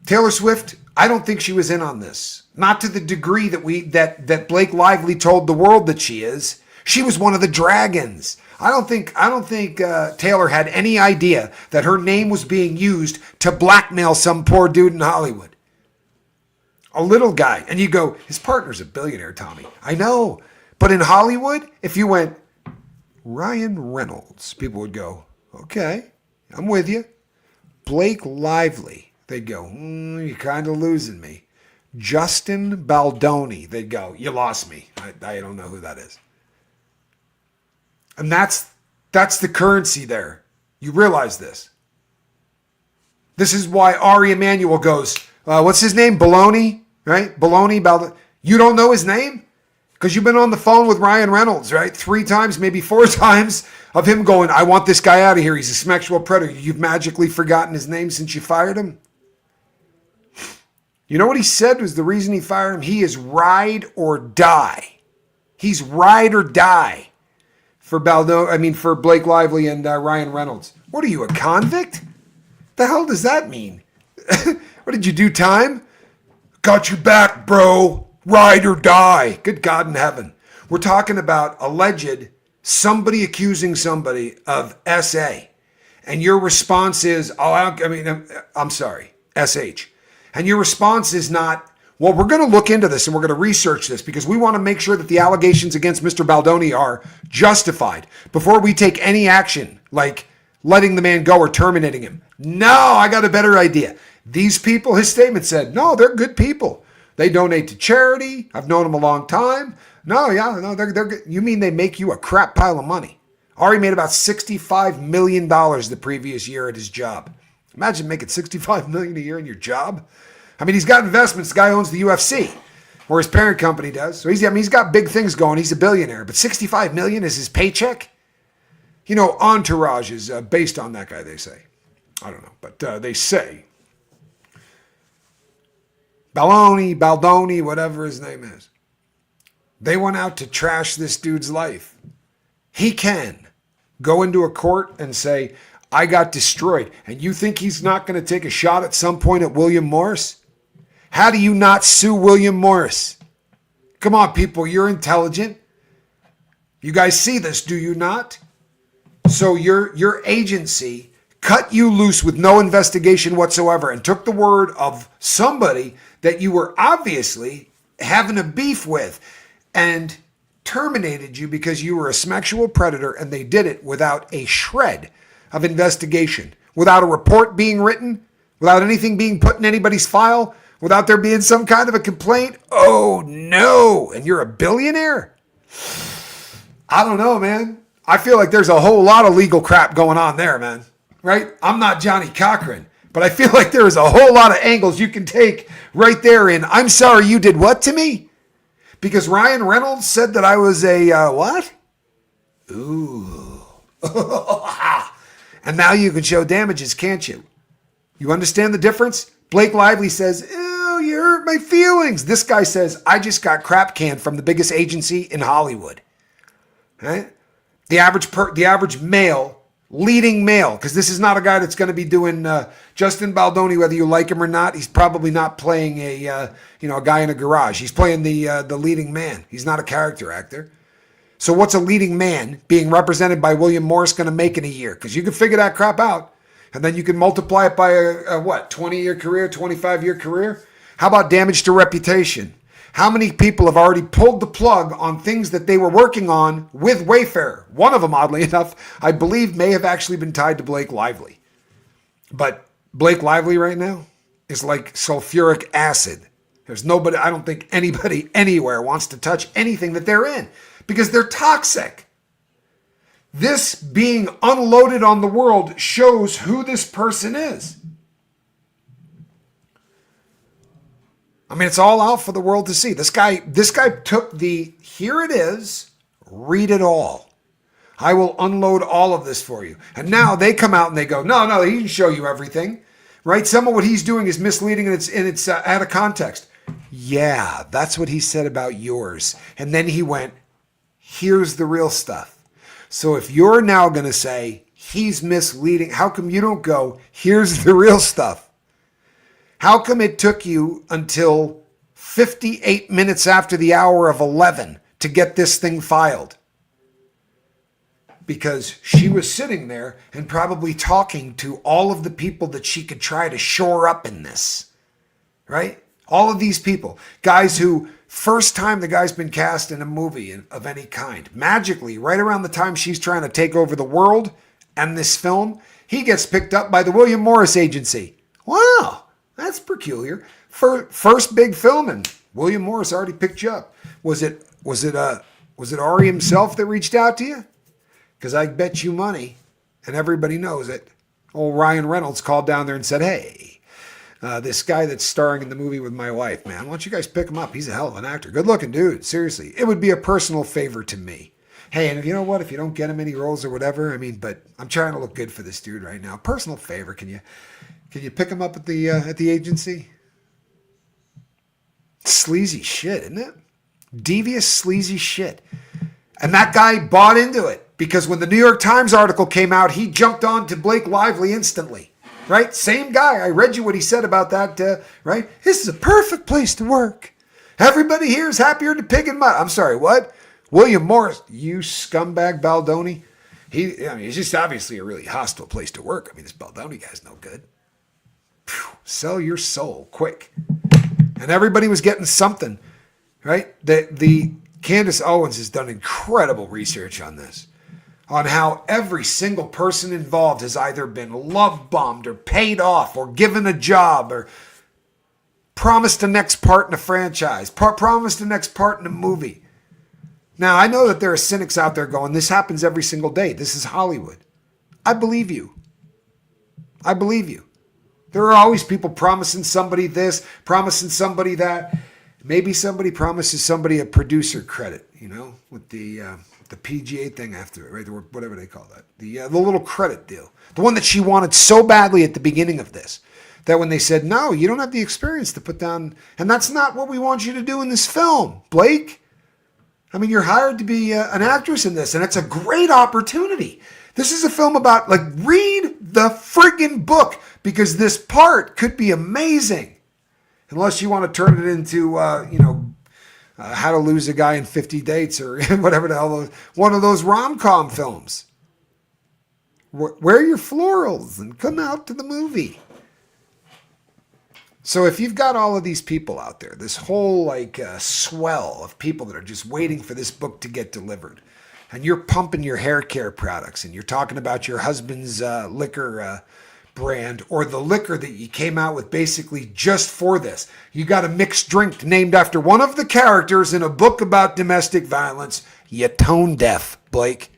Taylor Swift, I don't think she was in on this. Not to the degree that Blake Lively told the world that she is. She was one of the dragons. I don't think Taylor had any idea that her name was being used to blackmail some poor dude in Hollywood. A little guy. And you go, his partner's a billionaire, Tommy. I know. But in Hollywood, if you went Ryan Reynolds, people would go, okay, I'm with you. Blake Lively. They'd go, you're kind of losing me. Justin Baldoni. They'd go, you lost me. I don't know who that is. And that's the currency there. You realize this. This is why Ari Emanuel goes, what's his name? Baloney, right? Baloney. You don't know his name? Because you've been on the phone with Ryan Reynolds, right? 3 times, maybe 4 times of him going, I want this guy out of here. He's a sexual predator. You've magically forgotten his name since you fired him? You know what he said was the reason he fired him? He is ride or die. He's ride or die for Blake Lively and Ryan Reynolds. What are you, a convict? The hell does that mean? What did you do, time? Got your back, bro. Ride or die. Good God in heaven. We're talking about alleged somebody accusing somebody of SA. And your response is, I'm sorry, SH. And your response is not, well, we're going to look into this and we're going to research this because we want to make sure that the allegations against Mr. Baldoni are justified before we take any action, like letting the man go or terminating him. No, I got a better idea. These people, his statement said, no, they're good people. They donate to charity. I've known them a long time. They're good. You mean they make you a crap pile of money? Ari made about $65 million the previous year at his job. Imagine making $65 million a year in your job. I mean, he's got investments. The guy owns the UFC, or his parent company does. So he's got big things going. He's a billionaire. But $65 million is his paycheck? Entourage is based on that guy, they say. I don't know, but they say. Baldoni, whatever his name is. They went out to trash this dude's life. He can go into a court and say, I got destroyed. And you think he's not going to take a shot at some point at William Morris? How do you not sue William Morris? Come on, people, you're intelligent. You guys see this, do you not? So your agency cut you loose with no investigation whatsoever and took the word of somebody that you were obviously having a beef with and terminated you because you were a sexual predator, and they did it without a shred of investigation, without a report being written, without anything being put in anybody's file, without there being some kind of a complaint. Oh no. And you're a billionaire? I don't know, man. I feel like there's a whole lot of legal crap going on there, man. Right? I'm not Johnny Cochran, but I feel like there is a whole lot of angles you can take right there in, I'm sorry you did what to me? Because Ryan Reynolds said that I was a, what? Ooh. And now you can show damages, can't you? You understand the difference? Blake Lively says, ew, you hurt my feelings. This guy says, I just got crap canned from the biggest agency in Hollywood. Right? The average male leading male, because this is not a guy that's going to be doing Justin Baldoni, whether you like him or not. He's probably not playing a guy in a garage. He's playing the leading man. He's not a character actor. So what's a leading man being represented by William Morris going to make in a year? Because you can figure that crap out, and then you can multiply it by a 20-year career, 25-year career. How about damage to reputation? How many people have already pulled the plug on things that they were working on with Wayfair? One of them, oddly enough, I believe may have actually been tied to Blake Lively. But Blake Lively right now is like sulfuric acid. There's nobody, I don't think anybody anywhere wants to touch anything that they're in because they're toxic. This being unloaded on the world shows who this person is. I mean, it's all out for the world to see. This guy took the, here it is, read it all. I will unload all of this for you. And now they come out and they go, no, he didn't show you everything, right? Some of what he's doing is misleading and it's out of context. Yeah, that's what he said about yours. And then he went, here's the real stuff. So if you're now going to say he's misleading, how come you don't go, here's the real stuff? How come it took you until 58 minutes after the hour of 11 to get this thing filed? Because she was sitting there and probably talking to all of the people that she could try to shore up in this, right? All of these people, guys who, first time the guy's been cast in a movie of any kind, magically, right around the time she's trying to take over the world and this film, he gets picked up by the William Morris Agency. Wow. That's peculiar. First big film, and William Morris already picked you up. Was it Ari himself that reached out to you? Because I bet you money, and everybody knows it. Old Ryan Reynolds called down there and said, "Hey, this guy that's starring in the movie with my wife, man, why don't you guys pick him up? He's a hell of an actor, good looking dude. Seriously, it would be a personal favor to me. Hey, and you know what? If you don't get him any roles or whatever, I mean, but I'm trying to look good for this dude right now. Personal favor, can you pick him up at the agency?" Sleazy shit, isn't it? Devious, sleazy shit. And that guy bought into it because when the New York Times article came out, he jumped on to Blake Lively instantly, right? Same guy. I read you what he said about that, right? This is a perfect place to work. Everybody here is happier to pig and mud. I'm sorry, what? William Morris, you scumbag Baldoni. It's just obviously a really hostile place to work. I mean, this Baldoni guy's no good. Sell your soul quick. And everybody was getting something, right? The Candace Owens has done incredible research on this, on how every single person involved has either been love bombed or paid off or given a job or promised the next part in a franchise, promised the next part in a movie. Now, I know that there are cynics out there going, this happens every single day. This is Hollywood. I believe you. I believe you. There are always people promising somebody this, promising somebody that. Maybe somebody promises somebody a producer credit, with the PGA thing after it, right? Or whatever they call that. The little credit deal. The one that she wanted so badly at the beginning of this, that when they said, no, you don't have the experience to put down, and that's not what we want you to do in this film, Blake. I mean, you're hired to be an actress in this, and it's a great opportunity. This is a film about, read the friggin' book, because this part could be amazing. Unless you want to turn it into, How to Lose a Guy in 50 Dates or whatever the hell, one of those rom-com films. Wear your florals and come out to the movie. So if you've got all of these people out there, this whole swell of people that are just waiting for this book to get delivered, and you're pumping your hair care products and you're talking about your husband's liquor brand or the liquor that you came out with basically just for this. You got a mixed drink named after one of the characters in a book about domestic violence. You tone deaf, Blake.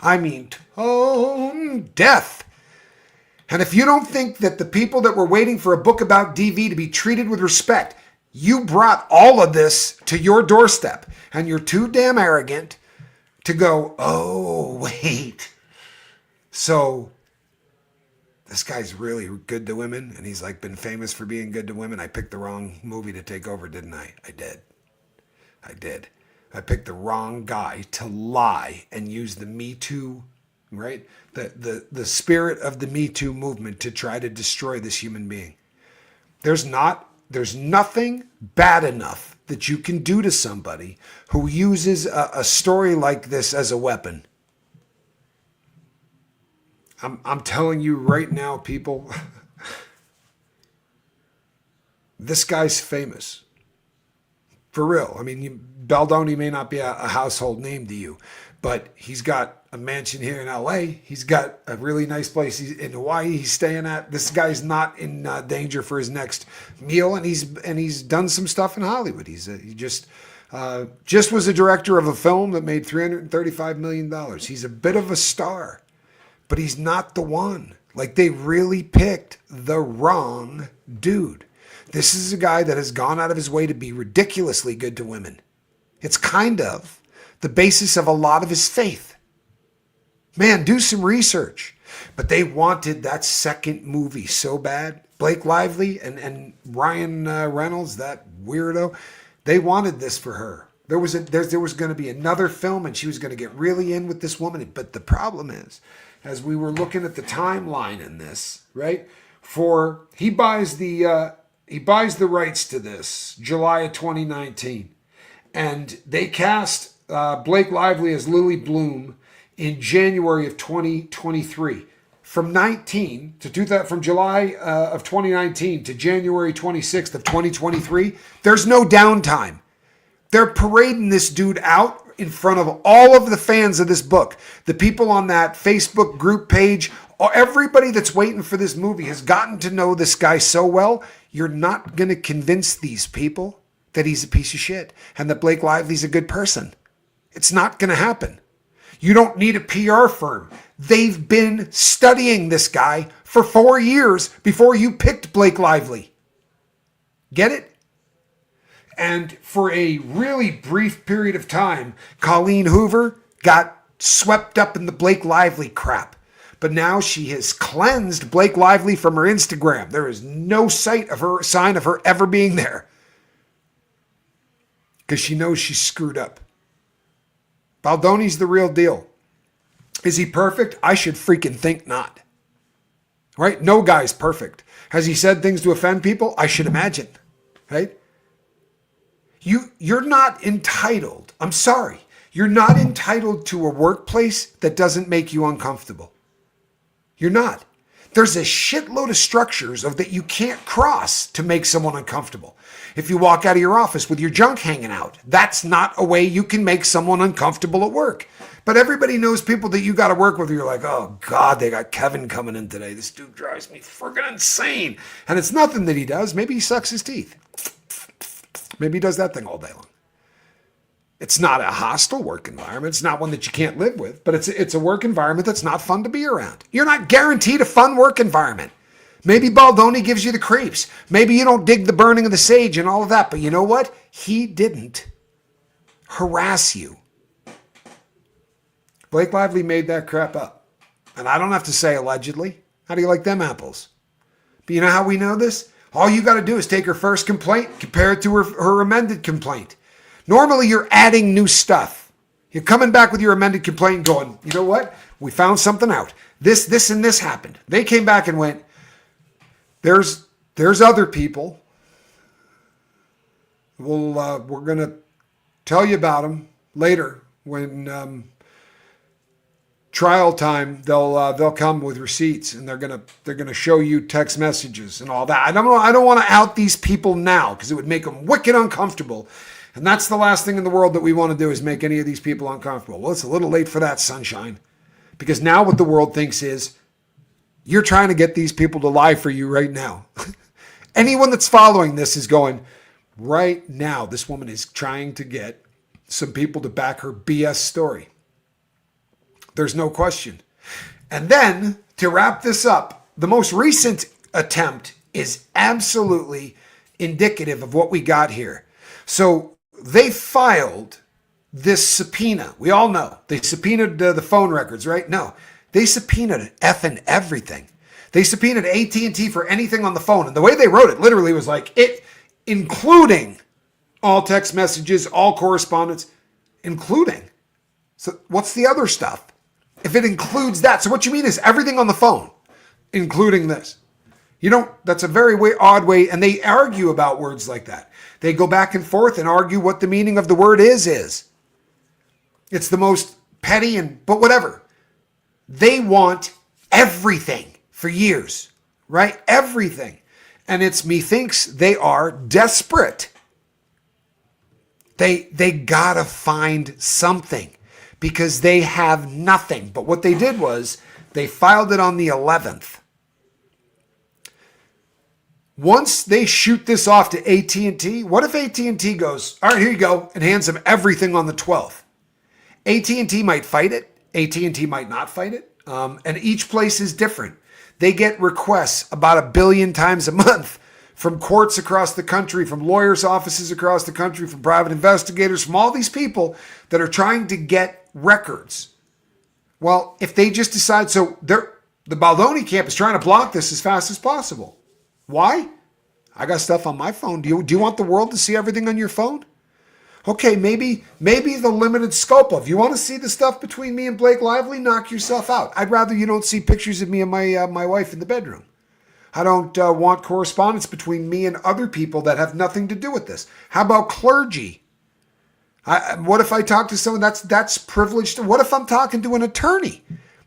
I mean, tone deaf. And if you don't think that the people that were waiting for a book about DV to be treated with respect, you brought all of this to your doorstep and you're too damn arrogant to go, oh, wait. So this guy's really good to women, and he's been famous for being good to women. I picked the wrong movie to take over, didn't I? I did. I picked the wrong guy to lie and use the Me Too right? The spirit of the Me Too movement to try to destroy this human being. There's nothing bad enough that you can do to somebody who uses a story like this as a weapon. I'm telling you right now, people, this guy's famous. For real. I mean, Baldoni may not be a household name to you, but he's got a mansion here in LA. He's got a really nice place in Hawaii he's staying at. This guy's not in danger for his next meal, and he's done some stuff in Hollywood. He just was a director of a film that made $335 million. He's a bit of a star, but he's not the one. Like, they really picked the wrong dude. This is a guy that has gone out of his way to be ridiculously good to women. It's kind of the basis of a lot of his faith. Man, do some research. But they wanted that second movie so bad. Blake Lively and Ryan Reynolds, that weirdo, they wanted this for her. There was going to be another film, and she was going to get really in with this woman. But the problem is, as we were looking at the timeline in this, right? He buys the rights to this July of 2019, and they cast Blake Lively as Lily Bloom in January of 2023. From July of 2019 to January 26th of 2023, there's no downtime. They're parading this dude out in front of all of the fans of this book. The people on that Facebook group page, everybody that's waiting for this movie has gotten to know this guy so well. You're not going to convince these people that he's a piece of shit and that Blake Lively's a good person. It's not going to happen. You don't need a PR firm. They've been studying this guy for 4 years before you picked Blake Lively. Get it? And for a really brief period of time, Colleen Hoover got swept up in the Blake Lively crap. But now she has cleansed Blake Lively from her Instagram. There is no sign of her ever being there. Because she knows she's screwed up. Baldoni's the real deal. Is he perfect? I should freaking think not. Right? No guy's perfect. Has he said things to offend people? I should imagine. Right? You're not entitled. I'm sorry. You're not entitled to a workplace that doesn't make you uncomfortable. You're not. There's a shitload of structures that you can't cross to make someone uncomfortable. If you walk out of your office with your junk hanging out, that's not a way you can make someone uncomfortable at work. But everybody knows people that you got to work with. You're like, oh God, they got Kevin coming in today. This dude drives me friggin' insane. And it's nothing that he does. Maybe he sucks his teeth. Maybe he does that thing all day long. It's not a hostile work environment. It's not one that you can't live with, but it's a work environment that's not fun to be around. You're not guaranteed a fun work environment. Maybe Baldoni gives you the creeps. Maybe you don't dig the burning of the sage and all of that, but you know what? He didn't harass you. Blake Lively made that crap up. And I don't have to say allegedly. How do you like them apples? But you know how we know this? All you got to do is take her first complaint, compare it to her amended complaint. Normally, you're adding new stuff. You're coming back with your amended complaint and going, you know what? We found something out. This, and this happened. They came back and went, there's other people. We're going to tell you about them later when trial time. They'll come with receipts and they're gonna show you text messages and all that. I don't want to out these people now because it would make them wicked uncomfortable. And that's the last thing in the world that we want to do is make any of these people uncomfortable. Well, it's a little late for that, sunshine. Because now what the world thinks is you're trying to get these people to lie for you right now. Anyone that's following this is going, right now, this woman is trying to get some people to back her BS story. There's no question. And then, to wrap this up, the most recent attempt is absolutely indicative of what we got here. So they filed this subpoena. We all know. They subpoenaed the phone records, right? No. They subpoenaed effing everything. They subpoenaed AT&T for anything on the phone. And the way they wrote it literally was like, including all text messages, all correspondence, including. So what's the other stuff? if it includes that. So what you mean is everything on the phone, including this. You don't, that's a very odd way. And they argue about words like that. They go back and forth and argue what the meaning of the word is. It's the most petty but whatever. They want everything for years, right? Everything. And it's methinks they are desperate. They gotta find something because they have nothing. But what they did was they filed it on the 11th. Once they shoot this off to AT&T, what if AT&T goes, all right, here you go, and hands them everything on the 12th? AT&T might fight it. AT&T might not fight it. And each place is different. They get requests about 1 billion times a month from courts across the country, from lawyers' offices across the country, from private investigators, from all these people that are trying to get records. Well, if they just decide, so the Baldoni camp is trying to block this as fast as possible. Why? I got stuff on my phone. Do you want the world to see everything on your phone? Okay, maybe the limited scope of, you want to see the stuff between me and Blake Lively? Knock yourself out. I'd rather you don't see pictures of me and my wife in the bedroom. I don't want correspondence between me and other people that have nothing to do with this. How about clergy? What if I talk to someone that's privileged? What if I'm talking to an attorney?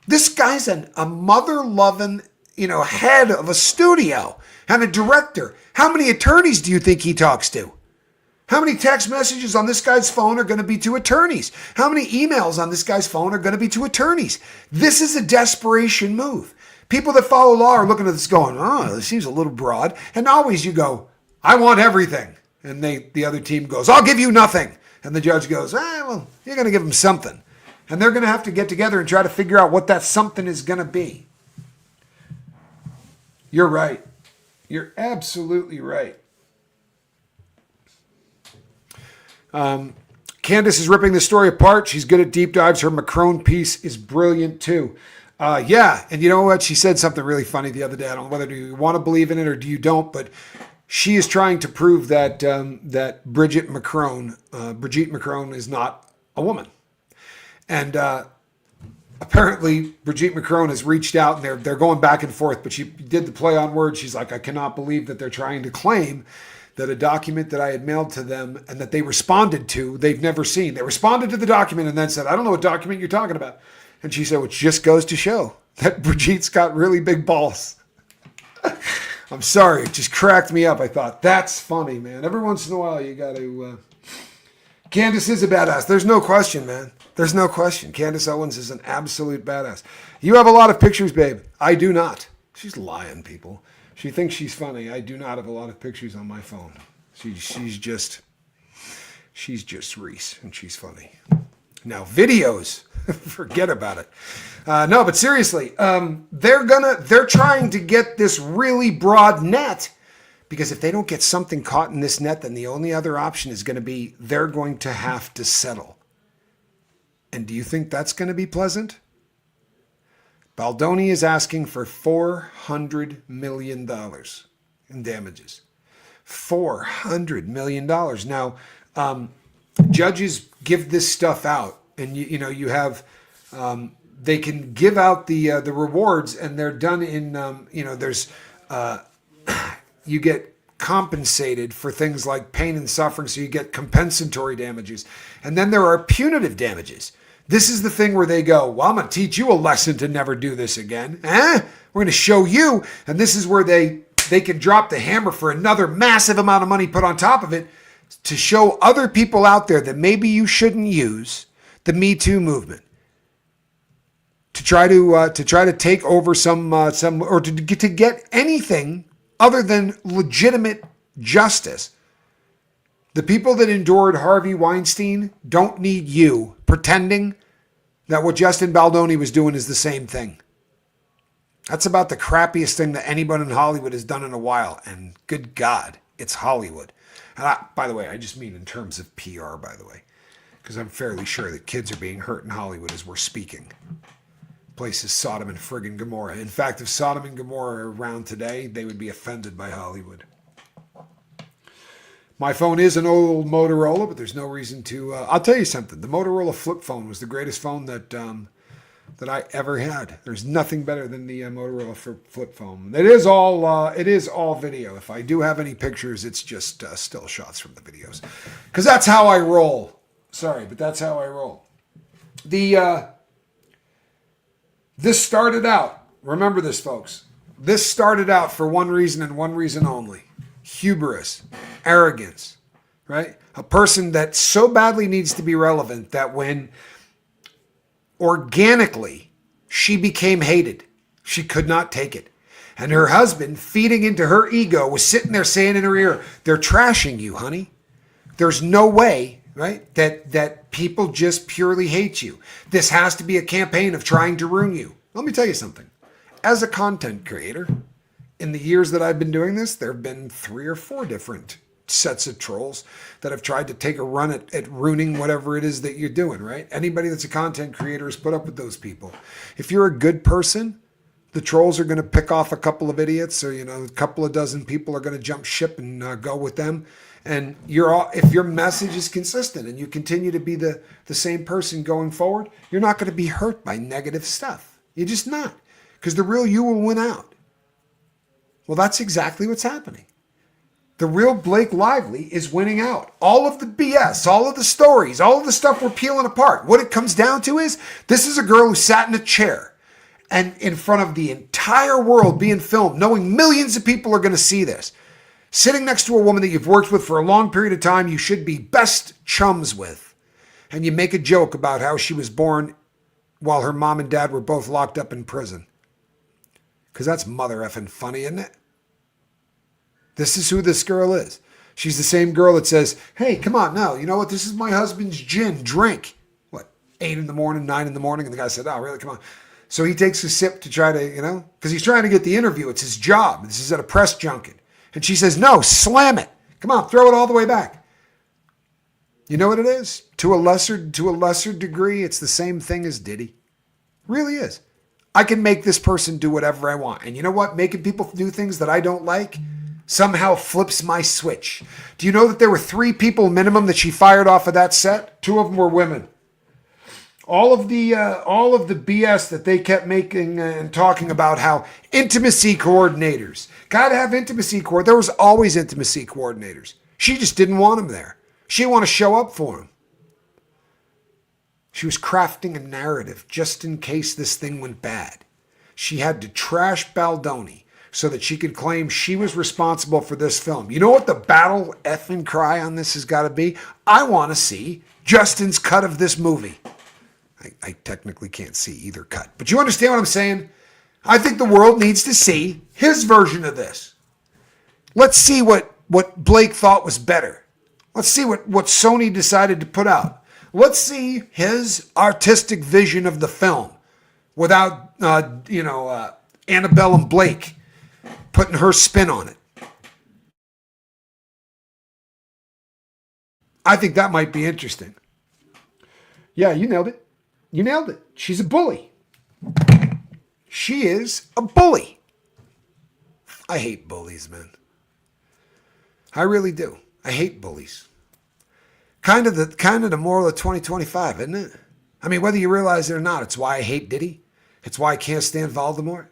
This guy's a mother-loving, head of a studio and a director. How many attorneys do you think he talks to? How many text messages on this guy's phone are going to be to attorneys? How many emails on this guy's phone are going to be to attorneys? This is a desperation move. People that follow law are looking at this going, oh, this seems a little broad. And always you go, I want everything. And the other team goes, I'll give you nothing. And the judge goes, well, you're going to give them something. And they're going to have to get together and try to figure out what that something is going to be. You're right. You're absolutely right. Candace is ripping the story apart. She's good at deep dives. Her Macron piece is brilliant too. Yeah, and you know what? She said something really funny the other day. I don't know whether you want to believe in it or do you don't, but she is trying to prove that that Brigitte Macron is not a woman. And apparently Brigitte Macron has reached out and they're going back and forth, but she did the play on words. She's like, I cannot believe that they're trying to claim that a document that I had mailed to them and that they responded to, they've never seen. They responded to the document and then said, I don't know what document you're talking about. And she said, which just goes to show that Brigitte's got really big balls. I'm sorry, it just cracked me up. I thought, that's funny, man. Every once in a while, you got to... Candace is a badass. There's no question, man. There's no question. Candace Owens is an absolute badass. You have a lot of pictures, babe. I do not. She's lying, people. She thinks she's funny. I do not have a lot of pictures on my phone. She's just Reese, and she's funny. Now, videos, forget about it. No, but seriously, they're trying to get this really broad net, because if they don't get something caught in this net, then the only other option is going to be they're going to have to settle. And do you think that's going to be pleasant? Baldoni is asking for $400 million in damages. $400 million. Now, judges give this stuff out, and you have they can give out the rewards, and they're done in there's you get compensated for things like pain and suffering, so you get compensatory damages, and then there are punitive damages. This is the thing where they go, well, I'm going to teach you a lesson to never do this again. We're going to show you. And this is where they can drop the hammer for another massive amount of money put on top of it to show other people out there that maybe you shouldn't use the Me Too movement to try to take over some or to get anything other than legitimate justice. The people that endured Harvey Weinstein don't need you pretending that what Justin Baldoni was doing is the same thing. That's about the crappiest thing that anyone in Hollywood has done in a while. And good God, it's Hollywood. And by the way, I just mean in terms of PR, by the way, because I'm fairly sure that kids are being hurt in Hollywood as we're speaking. Places Sodom and friggin' Gomorrah. In fact, if Sodom and Gomorrah are around today, they would be offended by Hollywood. My phone is an old Motorola, but there's no reason to... I'll tell you something. The Motorola flip phone was the greatest phone that that I ever had. There's nothing better than the Motorola flip phone. It is all video. If I do have any pictures, it's just still shots from the videos, because that's how I roll. Sorry, but that's how I roll. This started out. Remember this, folks. This started out for one reason and one reason only: hubris, arrogance. Right? A person that so badly needs to be relevant that when organically she became hated, she could not take it. And her husband, feeding into her ego, was sitting there saying in her ear, "They're trashing you, honey. There's no way, right, that people just purely hate you. This has to be a campaign of trying to ruin you." Let me tell you something. As a content creator, in the years that I've been doing this, there have been 3 or 4 different sets of trolls that have tried to take a run at ruining whatever it is that you're doing, right? Anybody that's a content creator has put up with those people. If you're a good person, the trolls are going to pick off a couple of idiots, or, a couple of dozen people are going to jump ship and go with them. And if your message is consistent and you continue to be the same person going forward, you're not going to be hurt by negative stuff. You're just not, because the real you will win out. Well, that's exactly what's happening. The real Blake Lively is winning out. All of the BS, all of the stories, all of the stuff we're peeling apart. What it comes down to is, this is a girl who sat in a chair and in front of the entire world being filmed, knowing millions of people are going to see this. Sitting next to a woman that you've worked with for a long period of time, you should be best chums with. And you make a joke about how she was born while her mom and dad were both locked up in prison. Because that's mother effing funny, isn't it? This is who this girl is. She's the same girl that says, "Hey, come on now. You know what? This is my husband's gin. Drink." What, 8 in the morning, 9 in the morning? And the guy said, "Oh, really? Come on." So he takes a sip to try to, because he's trying to get the interview. It's his job. This is at a press junket. And she says, "No, slam it. Come on, throw it all the way back." You know what it is? To a lesser degree, it's the same thing as Diddy. Really is. I can make this person do whatever I want. And you know what? Making people do things that I don't like somehow flips my switch. Do you know that there were 3 people minimum that she fired off of that set? 2 of them were women. All of the BS that they kept making and talking about, how intimacy coordinators. Gotta have intimacy coordinators. There was always intimacy coordinators. She just didn't want them there. She didn't want to show up for them. She was crafting a narrative just in case this thing went bad. She had to trash Baldoni so that she could claim she was responsible for this film. You know what the battle effing cry on this has got to be? I want to see Justin's cut of this movie. I technically can't see either cut, but you understand what I'm saying? I think the world needs to see his version of this. Let's see what Blake thought was better. Let's see what Sony decided to put out. Let's see his artistic vision of the film without, Antebellum Blake putting her spin on it. I think that might be interesting. Yeah, you nailed it. You nailed it. She's a bully. She is a bully. I hate bullies, man. I really do. I hate bullies. Kind of the moral of 2025, isn't it? I mean, whether you realize it or not, it's why I hate Diddy. It's why I can't stand Voldemort.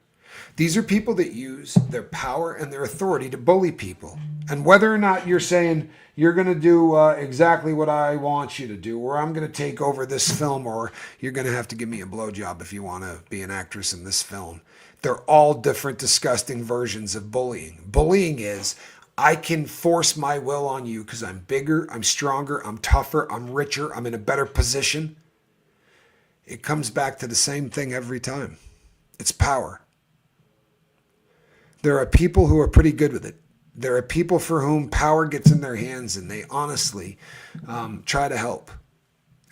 These are people that use their power and their authority to bully people. And whether or not you're saying you're going to do exactly what I want you to do, or I'm going to take over this film, or you're going to have to give me a blowjob if you want to be an actress in this film. They're all different, disgusting versions of bullying. Bullying is, I can force my will on you because I'm bigger, I'm stronger, I'm tougher, I'm richer, I'm in a better position. It comes back to the same thing every time. It's power. There are people who are pretty good with it. There are people for whom power gets in their hands and they honestly try to help.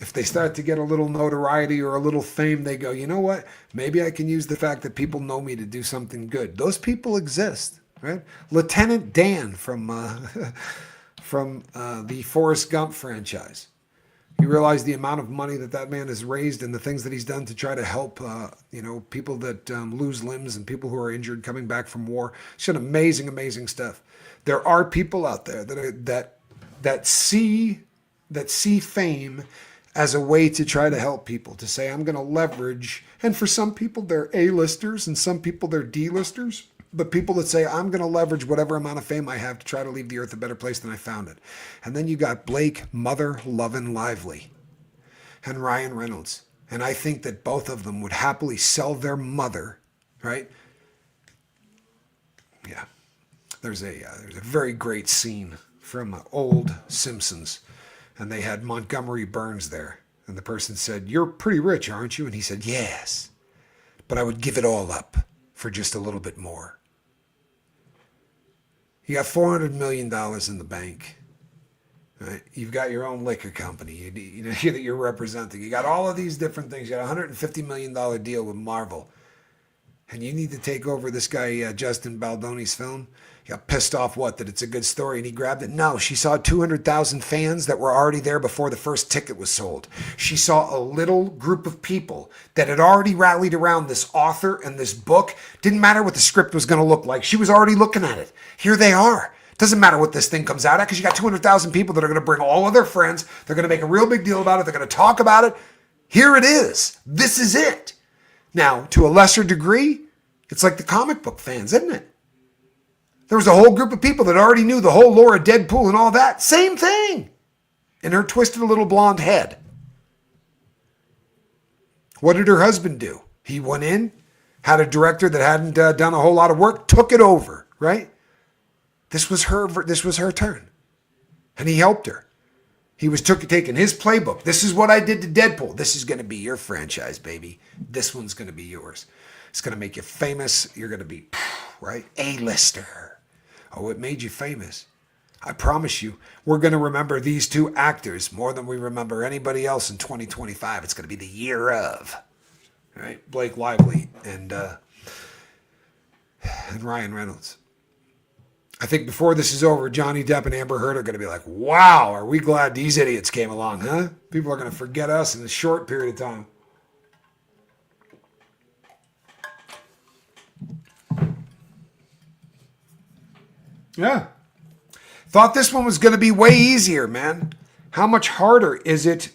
If they start to get a little notoriety or a little fame, they go, you know what? Maybe I can use the fact that people know me to do something good. Those people exist, right? Lieutenant Dan from the Forrest Gump franchise. You realize the amount of money that man has raised and the things that he's done to try to help, people that lose limbs and people who are injured coming back from war. It's just amazing, amazing stuff. There are people out there that see fame as a way to try to help people, to say, I'm going to leverage. And for some people, they're A-listers, and some people, they're D-listers. But people that say, I'm going to leverage whatever amount of fame I have to try to leave the earth a better place than I found it. And then you got Blake, Mother, Lovin' Lively, and Ryan Reynolds. And I think that both of them would happily sell their mother, right? Yeah. There's a very great scene from old Simpsons. And they had Montgomery Burns there. And the person said, you're pretty rich, aren't you? And he said, yes. But I would give it all up for just a little bit more. You got $400 million in the bank. Right? You've got your own liquor company you know, that you're representing. You got all of these different things. You got a $150 million deal with Marvel. And you need to take over this guy, Justin Baldoni's film. You got pissed off, that it's a good story, and he grabbed it? No, she saw 200,000 fans that were already there before the first ticket was sold. She saw a little group of people that had already rallied around this author and this book. Didn't matter what the script was going to look like. She was already looking at it. Here they are. Doesn't matter what this thing comes out at, because you got 200,000 people that are going to bring all of their friends. They're going to make a real big deal about it. They're going to talk about it. Here it is. This is it. Now, to a lesser degree, it's like the comic book fans, isn't it? There was a whole group of people that already knew the whole lore of Deadpool and all that. Same thing. In her twisted little blonde head. What did her husband do? He went in, had a director that hadn't done a whole lot of work, took it over, right? This was her turn. And he helped her. He was taking his playbook. This is what I did to Deadpool. This is going to be your franchise, baby. This one's going to be yours. It's going to make you famous. You're going to be, right? A-lister. Oh, it made you famous. I promise you, we're going to remember these two actors more than we remember anybody else in 2025. It's going to be the year of, right? Blake Lively and Ryan Reynolds. I think before this is over, Johnny Depp and Amber Heard are going to be like, wow, are we glad these idiots came along, huh? People are going to forget us in a short period of time. Yeah. Thought this one was going to be way easier, man. How much harder is it?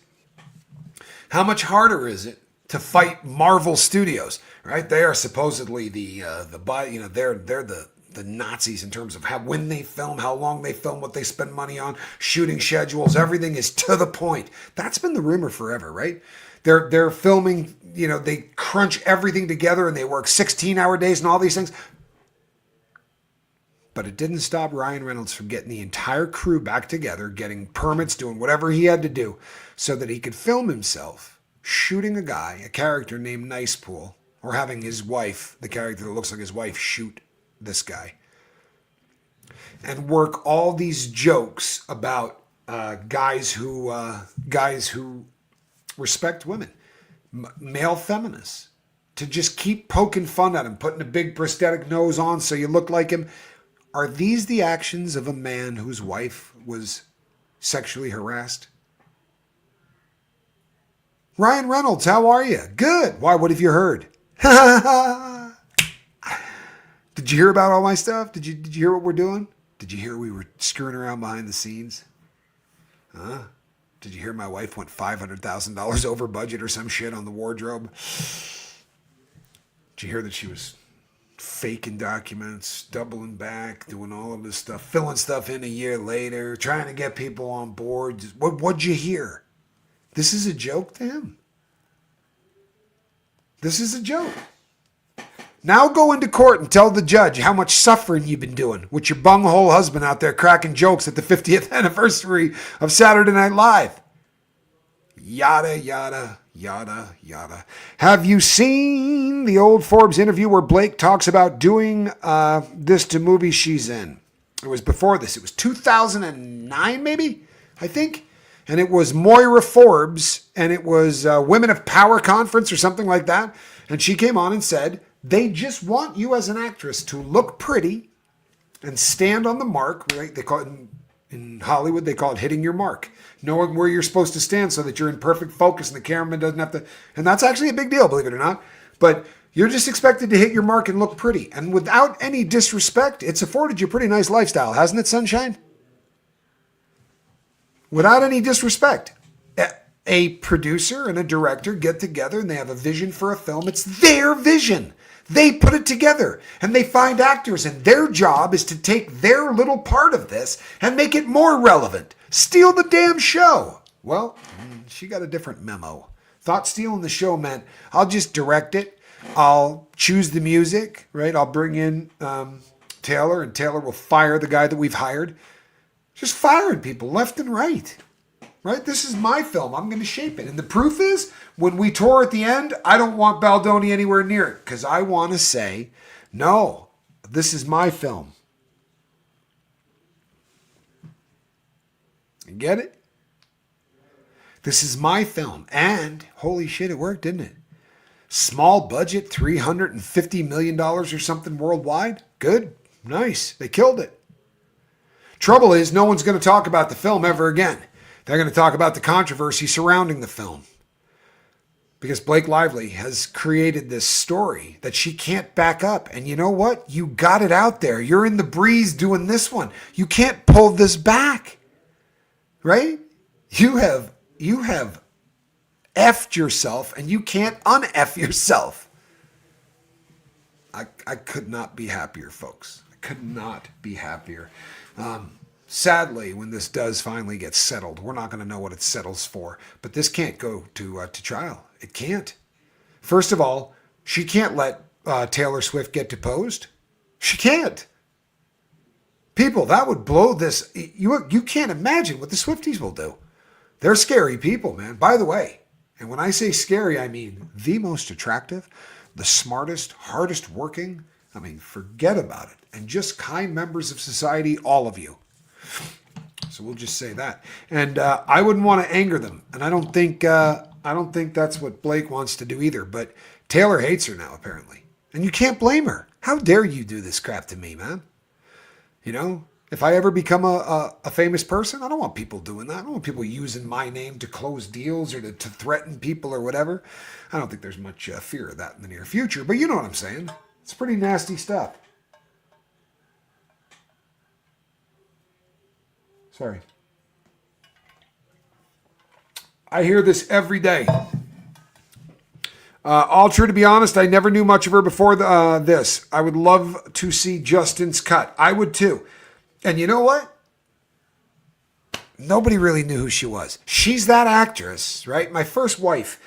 How much harder is it to fight Marvel Studios, right? They are supposedly they're the Nazis in terms of when they film, how long they film, what they spend money on, shooting schedules, everything is to the point. That's been the rumor forever, right? They're filming, they crunch everything together and they work 16-hour days and all these things. But it didn't stop Ryan Reynolds from getting the entire crew back together, getting permits, doing whatever he had to do so that he could film himself shooting a character named Nicepool, or having his wife, the character that looks like his wife, shoot this guy. And work all these jokes about guys who respect women, male feminists, to just keep poking fun at him, putting a big prosthetic nose on so you look like him. Are these the actions of a man whose wife was sexually harassed? Ryan Reynolds, how are you? Good. Why, what have you heard? Did you hear about all my stuff? Did you hear what we're doing? Did you hear we were screwing around behind the scenes? Huh? Did you hear my wife went $500,000 over budget or some shit on the wardrobe? Did you hear that she was faking documents, doubling back, doing all of this stuff, filling stuff in a year later, trying to get people on board? What'd you hear? This is a joke to him. This is a joke. Now go into court and tell the judge how much suffering you've been doing with your bunghole husband out there cracking jokes at the 50th anniversary of Saturday Night Live. Yada, yada, yada, yada. Have you seen the old Forbes interview where Blake talks about doing this to movies she's in? It was before this. It was 2009, maybe, I think. And it was Moira Forbes, and it was Women of Power Conference or something like that. And she came on and said, they just want you as an actress to look pretty and stand on the mark, right? They call it in Hollywood, they call it hitting your mark. Knowing where you're supposed to stand so that you're in perfect focus and the cameraman doesn't have to. And that's actually a big deal, believe it or not. But you're just expected to hit your mark and look pretty. And without any disrespect, it's afforded you a pretty nice lifestyle, hasn't it, Sunshine? Without any disrespect. a producer and a director get together and they have a vision for a film. It's their vision. They put it together and they find actors, and their job is to take their little part of this and make it more relevant. Steal the damn show. Well, she got a different memo. Thought stealing the show meant I'll just direct it. I'll choose the music, right? I'll bring in Taylor, and Taylor will fire the guy that we've hired. Just firing people left and right. Right? This is my film. I'm going to shape it. And the proof is, when we tour at the end, I don't want Baldoni anywhere near it, because I want to say, no, this is my film. You get it? This is my film. And holy shit, it worked, didn't it? Small budget, $350 million or something worldwide. Good. Nice. They killed it. Trouble is, no one's going to talk about the film ever again. They're going to talk about the controversy surrounding the film. Because Blake Lively has created this story that she can't back up. And you know what? You got it out there. You're in the breeze doing this one. You can't pull this back. Right? You have effed yourself, and you can't un-eff yourself. I could not be happier, folks. I could not be happier. Sadly, when this does finally get settled, we're not going to know what it settles for. But this can't go to trial. It can't. First of all, she can't let Taylor Swift get deposed. She can't. People, that would blow this. You can't imagine what the Swifties will do. They're scary people, man. By the way, and when I say scary, I mean the most attractive, the smartest, hardest working. I mean, forget about it. And just kind members of society, all of you. So we'll just say that. And I wouldn't want to anger them. And I don't think that's what Blake wants to do either. But Taylor hates her now, apparently. And you can't blame her. How dare you do this crap to me, man? You know, if I ever become a famous person, I don't want people doing that. I don't want people using my name to close deals or to threaten people or whatever. I don't think there's much fear of that in the near future. But you know what I'm saying. It's pretty nasty stuff. Sorry. I hear this every day. All true, to be honest, I never knew much of her before this. I would love to see Justin's cut. I would too. And you know what? Nobody really knew who she was. She's that actress, right? My first wife,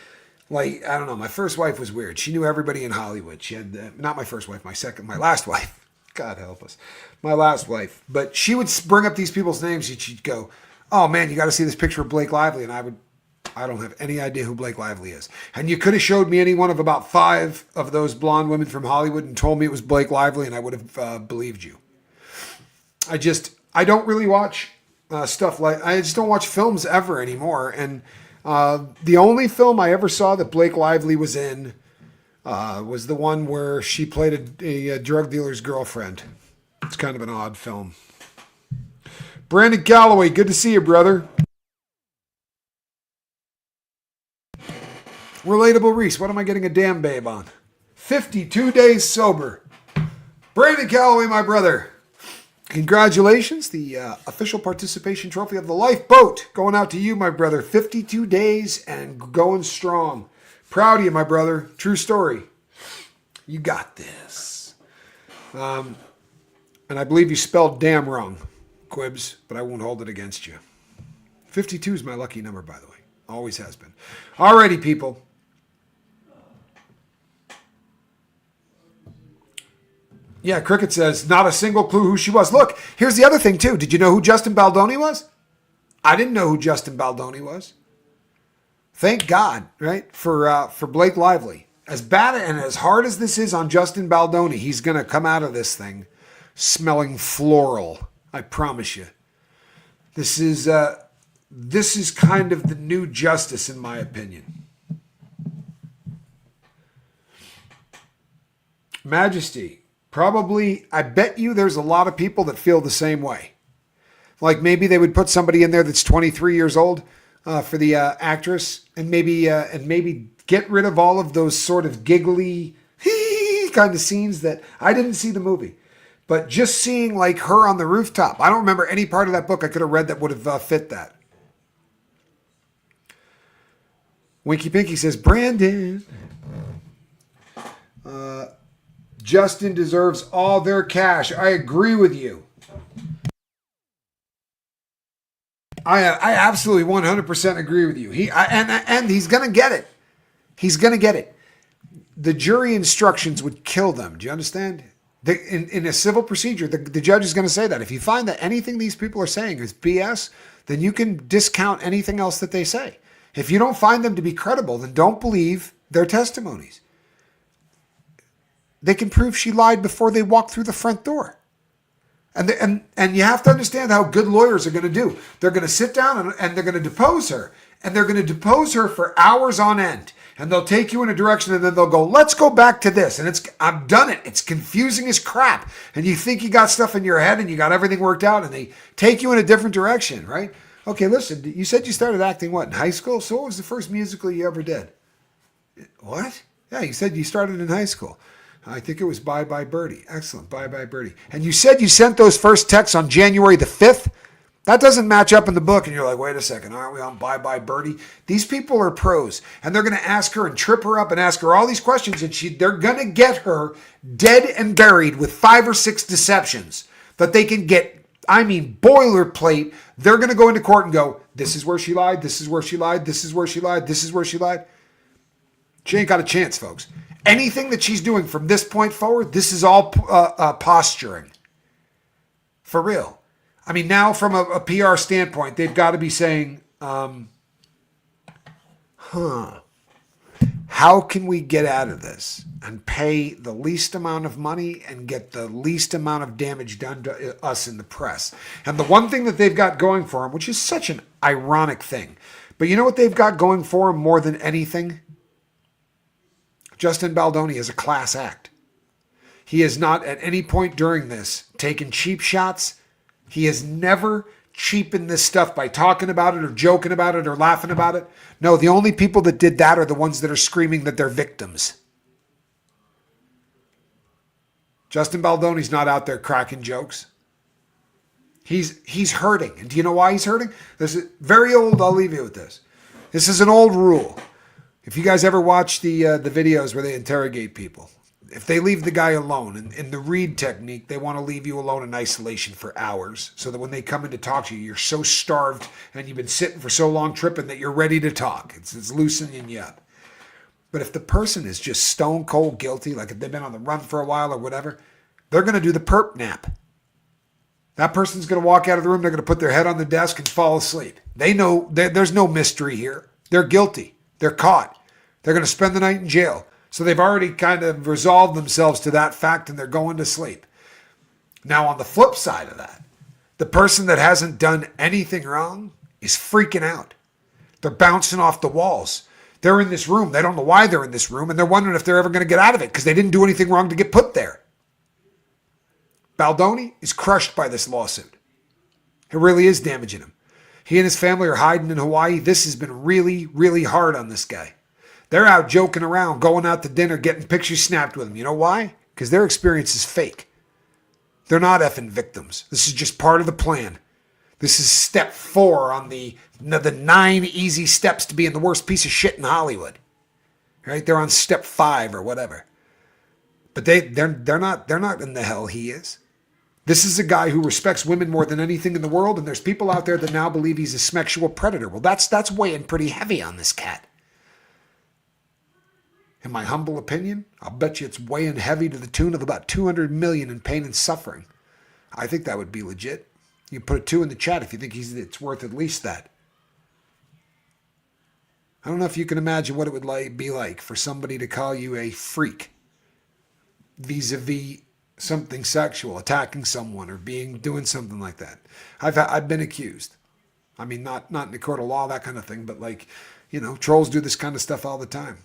I don't know, my first wife was weird. She knew everybody in Hollywood. She had, not my first wife, my last wife. God help us. My last wife. But she would bring up these people's names and she'd go, oh man, you got to see this picture of Blake Lively. And I don't have any idea who Blake Lively is. And you could have showed me any one of about 5 of those blonde women from Hollywood and told me it was Blake Lively, and I would have believed you. I don't really watch stuff I just don't watch films ever anymore. And the only film I ever saw that Blake Lively was in was the one where she played a drug dealer's girlfriend. It's kind of an odd film. Brandon Galloway, good to see you, brother. Relatable Reese, what am I getting a damn babe on? 52 days sober. Brandon Galloway, my brother. Congratulations, the official participation trophy of the lifeboat going out to you, my brother. 52 days and going strong. Proud of you, my brother. True story. You got this. And I believe you spelled damn wrong, Quibs, but I won't hold it against you. 52 is my lucky number, by the way. Always has been. Alrighty, people. Yeah, Cricket says, not a single clue who she was. Look, here's the other thing, too. Did you know who Justin Baldoni was? I didn't know who Justin Baldoni was. Thank God, right, for Blake Lively. As bad and as hard as this is on Justin Baldoni, he's going to come out of this thing smelling floral. I promise you. This is kind of the new justice, in my opinion. Majesty. Probably, I bet you there's a lot of people that feel the same way. Like maybe they would put somebody in there that's 23 years old for the actress, and maybe get rid of all of those sort of giggly kind of scenes that I didn't see the movie. But just seeing like her on the rooftop, I don't remember any part of that book I could have read that would have fit that. Winky Pinky says, Brandon, Justin deserves all their cash. I agree with you. I absolutely 100% agree with you. And he's going to get it. He's going to get it. The jury instructions would kill them. Do you understand? In a civil procedure, the judge is going to say that. If you find that anything these people are saying is BS, then you can discount anything else that they say. If you don't find them to be credible, then don't believe their testimonies. They can prove she lied before they walked through the front door. And you have to understand how good lawyers are going to do. They're going to sit down and they're going to depose her. And they're going to depose her for hours on end. And they'll take you in a direction and then they'll go, let's go back to this. And I've done it. It's confusing as crap. And you think you got stuff in your head and you got everything worked out and they take you in a different direction, right? Okay, listen, you said you started acting, what, in high school? So what was the first musical you ever did? What? Yeah, you said you started in high school. I think it was Bye Bye Birdie. Excellent, Bye Bye Birdie. And you said you sent those first texts on January the 5th? That doesn't match up in the book. And you're like, wait a second, aren't we on Bye Bye Birdie? These people are pros. And they're going to ask her and trip her up and ask her all these questions. And they're going to get her dead and buried with 5 or 6 deceptions that they can get, boilerplate. They're going to go into court and go, this is where she lied, this is where she lied, this is where she lied, this is where she lied. She ain't got a chance, folks. Anything that she's doing from this point forward, this is all posturing. For real. I mean, now from a PR standpoint, they've got to be saying, how can we get out of this and pay the least amount of money and get the least amount of damage done to us in the press? And the one thing that they've got going for them, which is such an ironic thing, but you know what they've got going for them more than anything? Justin Baldoni is a class act. He has not at any point during this taken cheap shots. He has never cheapened this stuff by talking about it or joking about it or laughing about it. No, the only people that did that are the ones that are screaming that they're victims. Justin Baldoni's not out there cracking jokes. He's hurting. And do you know why he's hurting? This is very old. I'll leave you with this. This is an old rule. If you guys ever watch the videos where they interrogate people, if they leave the guy alone, in the Reed technique, they want to leave you alone in isolation for hours so that when they come in to talk to you, you're so starved and you've been sitting for so long tripping that you're ready to talk. It's loosening you up. But if the person is just stone cold guilty, like if they've been on the run for a while or whatever, they're going to do the perp nap. That person's going to walk out of the room, they're going to put their head on the desk and fall asleep. They know there's no mystery here. They're guilty. They're caught. They're going to spend the night in jail. So they've already kind of resolved themselves to that fact and they're going to sleep. Now, on the flip side of that, the person that hasn't done anything wrong is freaking out. They're bouncing off the walls. They're in this room. They don't know why they're in this room and they're wondering if they're ever going to get out of it because they didn't do anything wrong to get put there. Baldoni is crushed by this lawsuit. It really is damaging him. He and his family are hiding in Hawaii. This has been really, really hard on this guy. They're out joking around, going out to dinner, getting pictures snapped with him. You know why? Because their experience is fake. They're not effing victims. This is just part of the plan. This is step 4 on the 9 easy steps to being the worst piece of shit in Hollywood. Right? They're on step 5 or whatever. But they're not in the hell he is. This is a guy who respects women more than anything in the world, and there's people out there that now believe he's a sexual predator. Well, that's weighing pretty heavy on this cat. In my humble opinion, I'll bet you it's weighing heavy to the tune of about 200 million in pain and suffering. I think that would be legit. You can put a 2 in the chat if you think it's worth at least that. I don't know if you can imagine what it would be like for somebody to call you a freak vis-a-vis something sexual, attacking someone or doing something like that. I've been accused. I mean, not in the court of law, that kind of thing, but trolls do this kind of stuff all the time.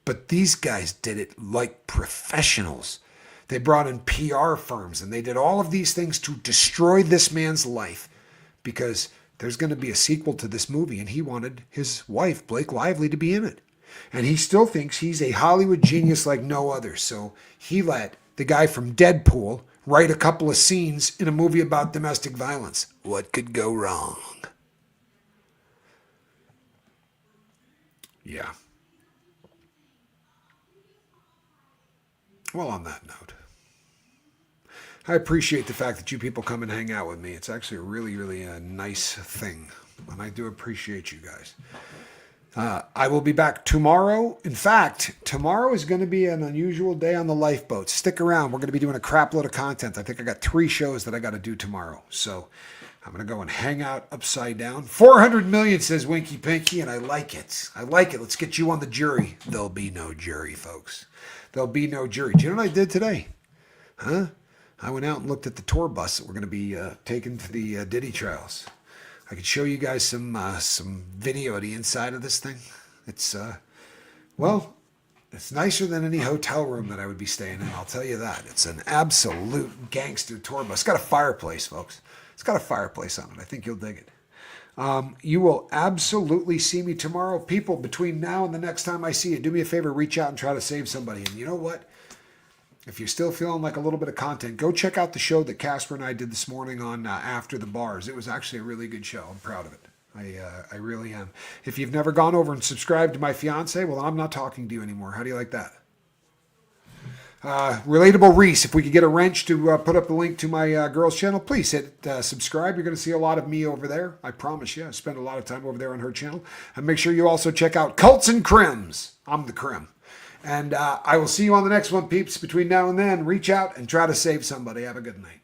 But these guys did it like professionals. They brought in PR firms and they did all of these things to destroy this man's life because there's going to be a sequel to this movie and he wanted his wife, Blake Lively, to be in it. And he still thinks he's a Hollywood genius like no other. So he let the guy from Deadpool write a couple of scenes in a movie about domestic violence. What could go wrong? Yeah. Well, on that note, I appreciate the fact that you people come and hang out with me. It's actually a really, really nice thing. And I do appreciate you guys. I will be back tomorrow. In fact, tomorrow is going to be an unusual day on the lifeboat. Stick around. We're going to be doing a crap load of content. I think I got 3 shows that I got to do tomorrow. So I'm going to go and hang out upside down. 400 million, says Winky Pinky, and I like it. I like it. Let's get you on the jury. There'll be no jury, folks. There'll be no jury. Do you know what I did today? Huh? I went out and looked at the tour bus that we're going to be taking to the Diddy trials. I could show you guys some video of the inside of this thing. It's well, it's nicer than any hotel room that I would be staying in. I'll tell you that. It's an absolute gangster tour bus. It's got a fireplace, folks. It's got a fireplace on it. I think you'll dig it. You will absolutely see me tomorrow. People, between now and the next time I see you, do me a favor, reach out and try to save somebody. And you know what? If you're still feeling like a little bit of content, go check out the show that Casper and I did this morning on After the Bars. It was actually a really good show. I'm proud of it. I really am. If you've never gone over and subscribed to my fiance, well, I'm not talking to you anymore. How do you like that? Relatable Reese, if we could get a wrench to put up the link to my girl's channel, please hit subscribe. You're going to see a lot of me over there. I promise you. I spend a lot of time over there on her channel. And make sure you also check out Cults and Crims. I'm the Crim. And I will see you on the next one, peeps. Between now and then, reach out and try to save somebody. Have a good night.